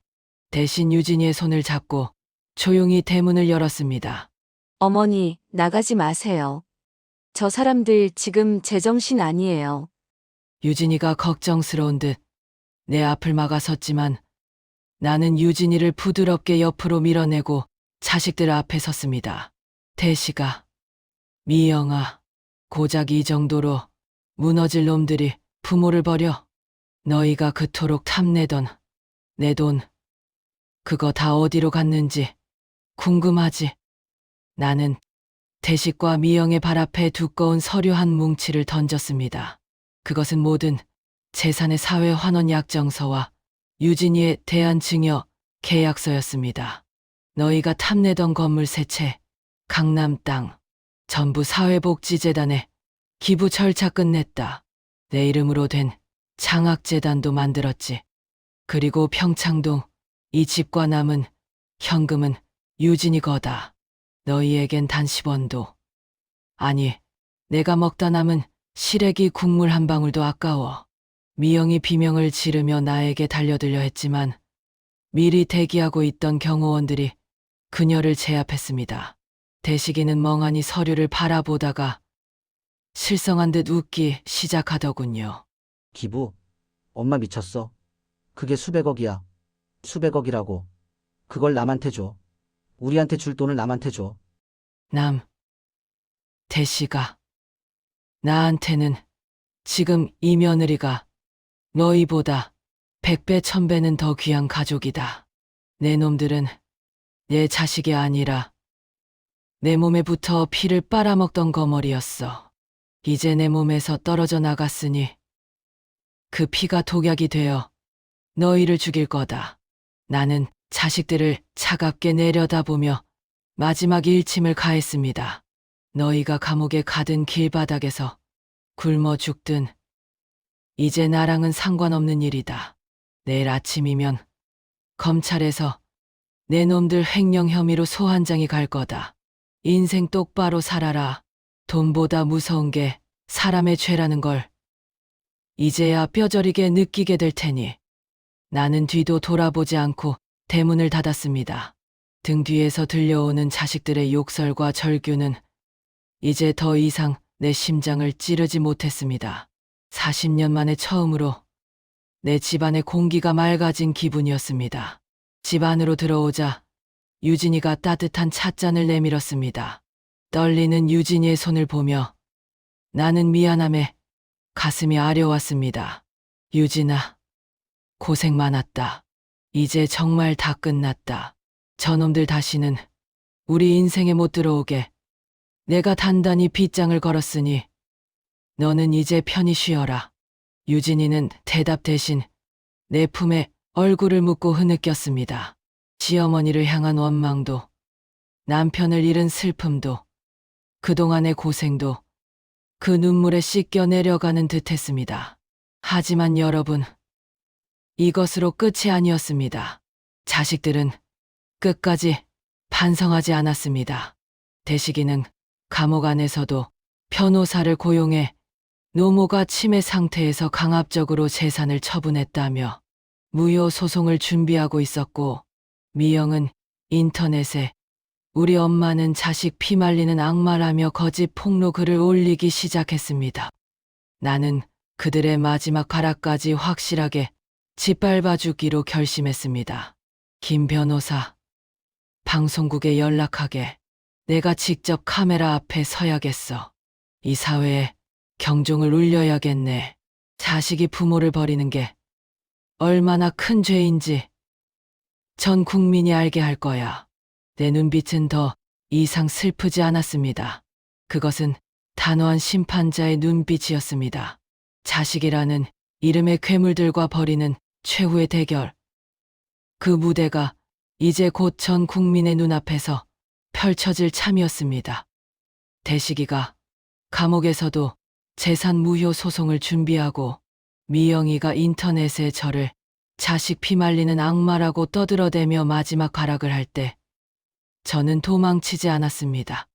대신 유진이의 손을 잡고 조용히 대문을 열었습니다. 어머니, 나가지 마세요. 저 사람들 지금 제정신 아니에요. 유진이가 걱정스러운 듯 내 앞을 막아섰지만 나는 유진이를 부드럽게 옆으로 밀어내고 자식들 앞에 섰습니다. 대시가, 미영아, 고작 이 정도로 무너질 놈들이 부모를 버려. 너희가 그토록 탐내던 내 돈, 그거 다 어디로 갔는지 궁금하지? 나는 대식과 미영의 발 앞에 두꺼운 서류 한 뭉치를 던졌습니다. 그것은 모든 재산의 사회 환원 약정서와 유진이에 대한 증여 계약서였습니다. 너희가 탐내던 건물 세 채, 강남 땅, 전부 사회복지재단에 기부 절차 끝냈다. 내 이름으로 된 장학재단도 만들었지. 그리고 평창동 이 집과 남은 현금은 유진이 거다. 너희에겐 단 10원도. 아니, 내가 먹다 남은 시래기 국물 한 방울도 아까워. 미영이 비명을 지르며 나에게 달려들려 했지만 미리 대기하고 있던 경호원들이 그녀를 제압했습니다. 대식이는 멍하니 서류를 바라보다가 실성한 듯 웃기 시작하더군요. 기부? 엄마 미쳤어. 그게 수백억이야. 수백억이라고. 그걸 남한테 줘. 우리한테 줄 돈을 남한테 줘. 대시가 나한테는 지금 이 며느리가 너희보다 100배, 1000배는 더 귀한 가족이다. 내 놈들은 내 자식이 아니라 내 몸에 붙어 피를 빨아먹던 거머리였어. 이제 내 몸에서 떨어져 나갔으니 그 피가 독약이 되어 너희를 죽일 거다. 나는 자식들을 차갑게 내려다보며 마지막 일침을 가했습니다. 너희가 감옥에 가든 길바닥에서 굶어 죽든 이제 나랑은 상관없는 일이다. 내일 아침이면 검찰에서 내 놈들 횡령 혐의로 소환장이 갈 거다. 인생 똑바로 살아라. 돈보다 무서운 게 사람의 죄라는 걸 이제야 뼈저리게 느끼게 될 테니. 나는 뒤도 돌아보지 않고 대문을 닫았습니다. 등 뒤에서 들려오는 자식들의 욕설과 절규는 이제 더 이상 내 심장을 찌르지 못했습니다. 40년 만에 처음으로 내 집안의 공기가 맑아진 기분이었습니다. 집 안으로 들어오자 유진이가 따뜻한 찻잔을 내밀었습니다. 떨리는 유진이의 손을 보며 나는 미안함에 가슴이 아려왔습니다. 유진아, 고생 많았다. 이제 정말 다 끝났다. 저놈들 다시는 우리 인생에 못 들어오게 내가 단단히 빗장을 걸었으니 너는 이제 편히 쉬어라. 유진이는 대답 대신 내 품에 얼굴을 묻고 흐느꼈습니다. 시어머니를 향한 원망도, 남편을 잃은 슬픔도, 그동안의 고생도 그 눈물에 씻겨 내려가는 듯했습니다. 하지만 여러분, 이것으로 끝이 아니었습니다. 자식들은 끝까지 반성하지 않았습니다. 대식이는 감옥 안에서도 변호사를 고용해 노모가 치매 상태에서 강압적으로 재산을 처분했다며 무효 소송을 준비하고 있었고, 미영은 인터넷에 우리 엄마는 자식 피 말리는 악마라며 거짓 폭로 글을 올리기 시작했습니다. 나는 그들의 마지막 발악까지 확실하게 짓밟아주기로 결심했습니다. 김 변호사, 방송국에 연락하게. 내가 직접 카메라 앞에 서야겠어. 이 사회에 경종을 울려야겠네. 자식이 부모를 버리는 게 얼마나 큰 죄인지 전 국민이 알게 할 거야. 내 눈빛은 더 이상 슬프지 않았습니다. 그것은 단호한 심판자의 눈빛이었습니다. 자식이라는 이름의 괴물들과 벌이는 최후의 대결. 그 무대가 이제 곧 전 국민의 눈앞에서 펼쳐질 참이었습니다. 대식이가 감옥에서도 재산 무효 소송을 준비하고 미영이가 인터넷에 저를 자식 피 말리는 악마라고 떠들어대며 마지막 발악을 할 때 저는 도망치지 않았습니다.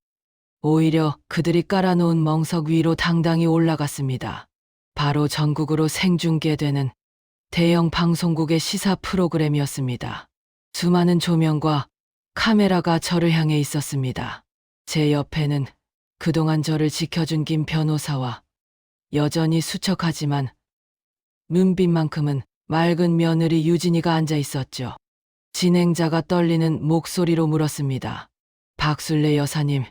오히려 그들이 깔아놓은 멍석 위로 당당히 올라갔습니다. 바로 전국으로 생중계되는 대형 방송국의 시사 프로그램이었습니다. 수많은 조명과 카메라가 저를 향해 있었습니다. 제 옆에는 그동안 저를 지켜준 김 변호사와 여전히 수척하지만 눈빛만큼은 맑은 며느리 유진이가 앉아 있었죠. 진행자가 떨리는 목소리로 물었습니다. 박술래 여사님,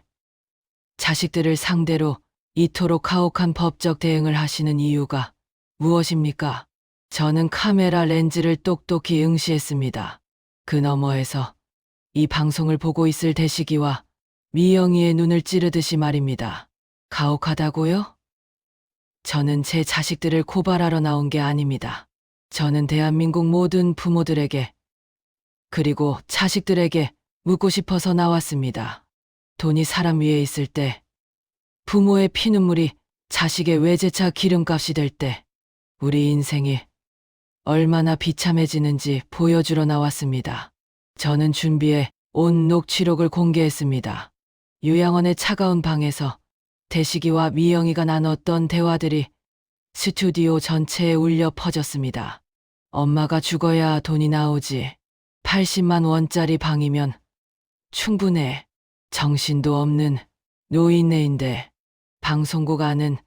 자식들을 상대로 이토록 가혹한 법적 대응을 하시는 이유가 무엇입니까? 저는 카메라 렌즈를 똑똑히 응시했습니다. 그 너머에서 이 방송을 보고 있을 대식이와 미영이의 눈을 찌르듯이 말입니다. 가혹하다고요? 저는 제 자식들을 고발하러 나온 게 아닙니다. 저는 대한민국 모든 부모들에게 그리고 자식들에게 묻고 싶어서 나왔습니다. 돈이 사람 위에 있을 때, 부모의 피눈물이 자식의 외제차 기름값이 될 때, 우리 인생이 얼마나 비참해지는지 보여주러 나왔습니다. 저는 준비해 온 녹취록을 공개했습니다. 요양원의 차가운 방에서 대식이와 미영이가 나눴던 대화들이 스튜디오 전체에 울려 퍼졌습니다. 엄마가 죽어야 돈이 나오지. 80만 원짜리 방이면 충분해. 정신도 없는 노인네인데 방송국 안은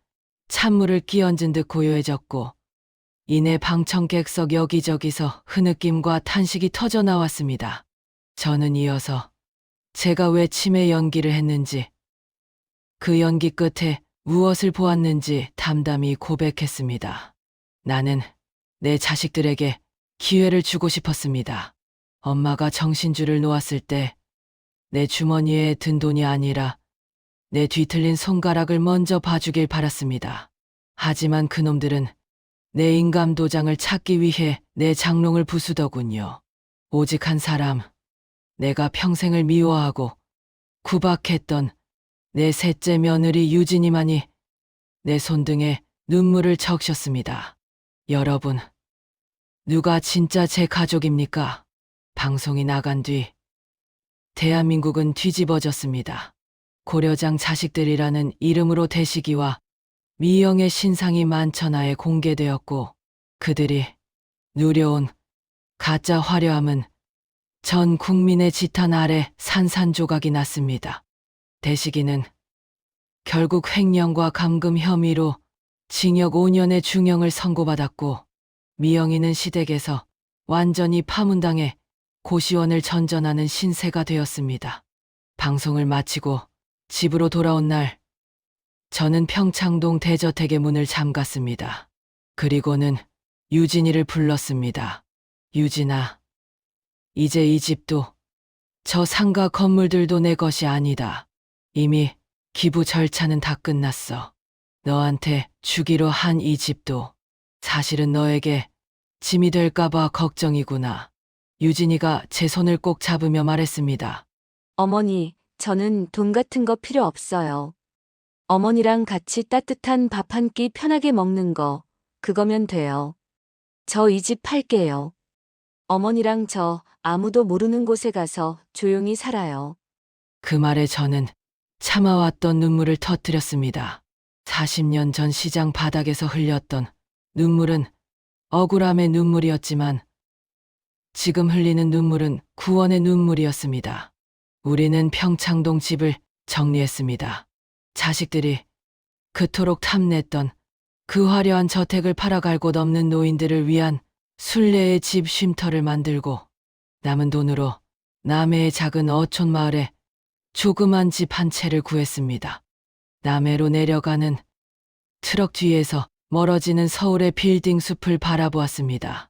찬물을 끼얹은 듯 고요해졌고 이내 방청객석 여기저기서 흐느낌과 탄식이 터져 나왔습니다. 저는 이어서 제가 왜 치매 연기를 했는지, 그 연기 끝에 무엇을 보았는지 담담히 고백했습니다. 나는 내 자식들에게 기회를 주고 싶었습니다. 엄마가 정신줄을 놓았을 때 내 주머니에 든 돈이 아니라 내 뒤틀린 손가락을 먼저 봐주길 바랐습니다. 하지만 그놈들은 내 인감 도장을 찾기 위해 내 장롱을 부수더군요. 오직 한 사람, 내가 평생을 미워하고 구박했던 내 셋째 며느리 유진이만이 내 손등에 눈물을 적셨습니다. 여러분, 누가 진짜 제 가족입니까? 방송이 나간 뒤 대한민국은 뒤집어졌습니다. 고려장 자식들이라는 이름으로 대식이와 미영의 신상이 만천하에 공개되었고 그들이 누려온 가짜 화려함은 전 국민의 지탄 아래 산산조각이 났습니다. 대식이는 결국 횡령과 감금 혐의로 징역 5년의 중형을 선고받았고 미영이는 시댁에서 완전히 파문당해 고시원을 전전하는 신세가 되었습니다. 방송을 마치고 집으로 돌아온 날 저는 평창동 대저택의 문을 잠갔습니다. 그리고는 유진이를 불렀습니다. 유진아, 이제 이 집도 저 상가 건물들도 내 것이 아니다. 이미 기부 절차는 다 끝났어. 너한테 주기로 한 이 집도 사실은 너에게 짐이 될까봐 걱정이구나. 유진이가 제 손을 꼭 잡으며 말했습니다. 어머니, 저는 돈 같은 거 필요 없어요. 어머니랑 같이 따뜻한 밥 한 끼 편하게 먹는 거, 그거면 돼요. 저 이 집 팔게요. 어머니랑 저 아무도 모르는 곳에 가서 조용히 살아요. 그 말에 저는 참아왔던 눈물을 터뜨렸습니다. 40년 전 시장 바닥에서 흘렸던 눈물은 억울함의 눈물이었지만 지금 흘리는 눈물은 구원의 눈물이었습니다. 우리는 평창동 집을 정리했습니다. 자식들이 그토록 탐냈던 그 화려한 저택을 팔아갈 곳 없는 노인들을 위한 순례의 집 쉼터를 만들고 남은 돈으로 남해의 작은 어촌 마을에 조그만 집 한 채를 구했습니다. 남해로 내려가는 트럭 뒤에서 멀어지는 서울의 빌딩 숲을 바라보았습니다.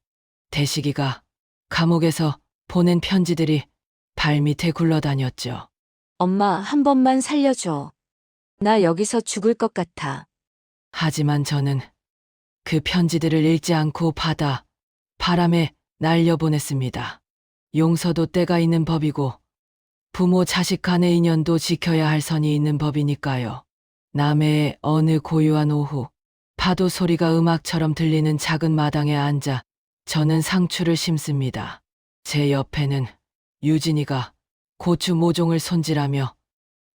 대식이가 감옥에서 보낸 편지들이 발밑에 굴러다녔죠. 엄마, 한 번만 살려줘. 나 여기서 죽을 것 같아. 하지만 저는 그 편지들을 읽지 않고 바람에 날려보냈습니다. 용서도 때가 있는 법이고 부모 자식 간의 인연도 지켜야 할 선이 있는 법이니까요. 남해의 어느 고요한 오후, 파도 소리가 음악처럼 들리는 작은 마당에 앉아 저는 상추를 심습니다. 제 옆에는 유진이가 고추 모종을 손질하며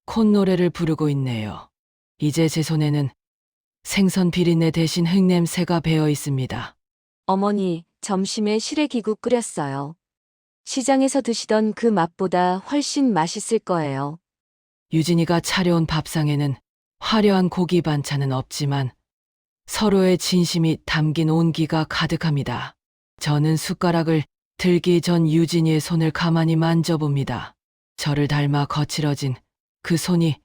콧노래를 부르고 있네요. 이제 제 손에는 생선 비린내 대신 흙냄새가 배어 있습니다. 어머니, 점심에 시래기국 끓였어요. 시장에서 드시던 그 맛보다 훨씬 맛있을 거예요. 유진이가 차려온 밥상에는 화려한 고기 반찬은 없지만 서로의 진심이 담긴 온기가 가득합니다. 저는 숟가락을 들기 전 유진이의 손을 가만히 만져봅니다. 저를 닮아 거칠어진 그 손이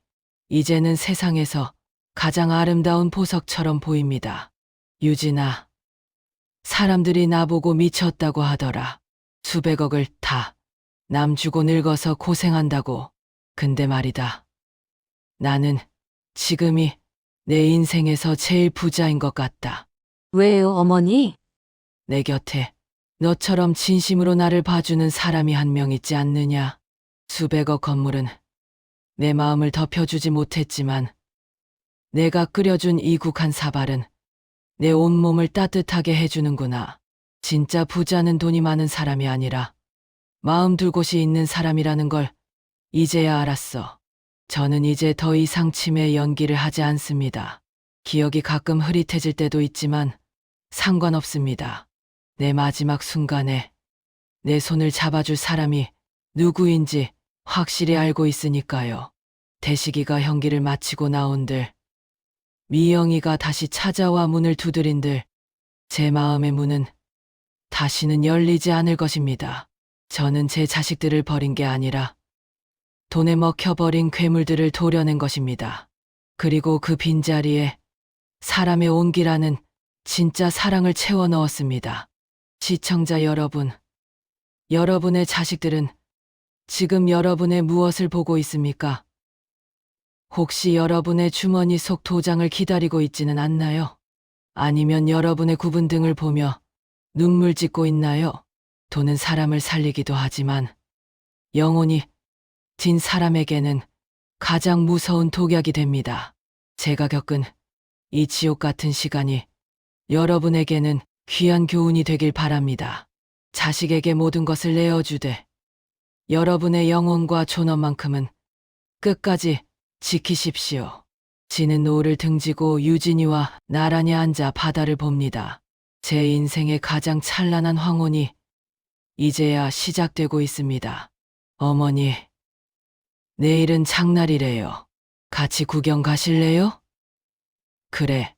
이제는 세상에서 가장 아름다운 보석처럼 보입니다. 유진아, 사람들이 나보고 미쳤다고 하더라. 수백억을 다 남 주고 늙어서 고생한다고. 근데 말이다. 나는 지금이 내 인생에서 제일 부자인 것 같다. 왜요, 어머니? 내 곁에 너처럼 진심으로 나를 봐주는 사람이 한 명 있지 않느냐. 수백억 건물은 내 마음을 덮여주지 못했지만 내가 끓여준 이 국한 사발은 내 온몸을 따뜻하게 해주는구나. 진짜 부자는 돈이 많은 사람이 아니라 마음 둘 곳이 있는 사람이라는 걸 이제야 알았어. 저는 이제 더 이상 치매 연기를 하지 않습니다. 기억이 가끔 흐릿해질 때도 있지만 상관없습니다. 내 마지막 순간에 내 손을 잡아줄 사람이 누구인지 확실히 알고 있으니까요. 대식이가 형기를 마치고 나온들, 미영이가 다시 찾아와 문을 두드린들 제 마음의 문은 다시는 열리지 않을 것입니다. 저는 제 자식들을 버린 게 아니라 돈에 먹혀버린 괴물들을 도려낸 것입니다. 그리고 그 빈자리에 사람의 온기라는 진짜 사랑을 채워 넣었습니다. 시청자 여러분, 여러분의 자식들은 지금 여러분의 무엇을 보고 있습니까? 혹시 여러분의 주머니 속 도장을 기다리고 있지는 않나요? 아니면 여러분의 굽은 등을 보며 눈물 짓고 있나요? 돈은 사람을 살리기도 하지만 영혼이 진 사람에게는 가장 무서운 독약이 됩니다. 제가 겪은 이 지옥 같은 시간이 여러분에게는 귀한 교훈이 되길 바랍니다. 자식에게 모든 것을 내어주되 여러분의 영혼과 존엄만큼은 끝까지 지키십시오. 지는 노을을 등지고 유진이와 나란히 앉아 바다를 봅니다. 제 인생의 가장 찬란한 황혼이 이제야 시작되고 있습니다. 어머니, 내일은 장날이래요. 같이 구경 가실래요? 그래,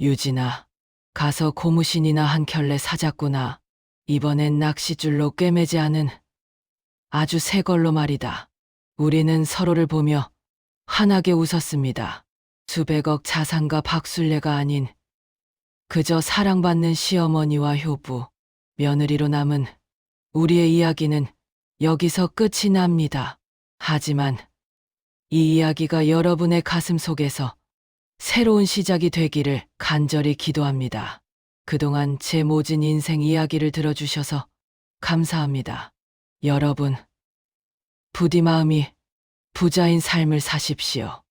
유진아. 가서 고무신이나 한 켤레 사자꾸나. 이번엔 낚싯줄로 꿰매지 않은 아주 새 걸로 말이다. 우리는 서로를 보며 환하게 웃었습니다. 수백억 자산가 박술래가 아닌 그저 사랑받는 시어머니와 효부, 며느리로 남은 우리의 이야기는 여기서 끝이 납니다. 하지만 이 이야기가 여러분의 가슴 속에서 새로운 시작이 되기를 간절히 기도합니다. 그동안 제 모진 인생 이야기를 들어주셔서 감사합니다. 여러분, 부디 마음이 부자인 삶을 사십시오.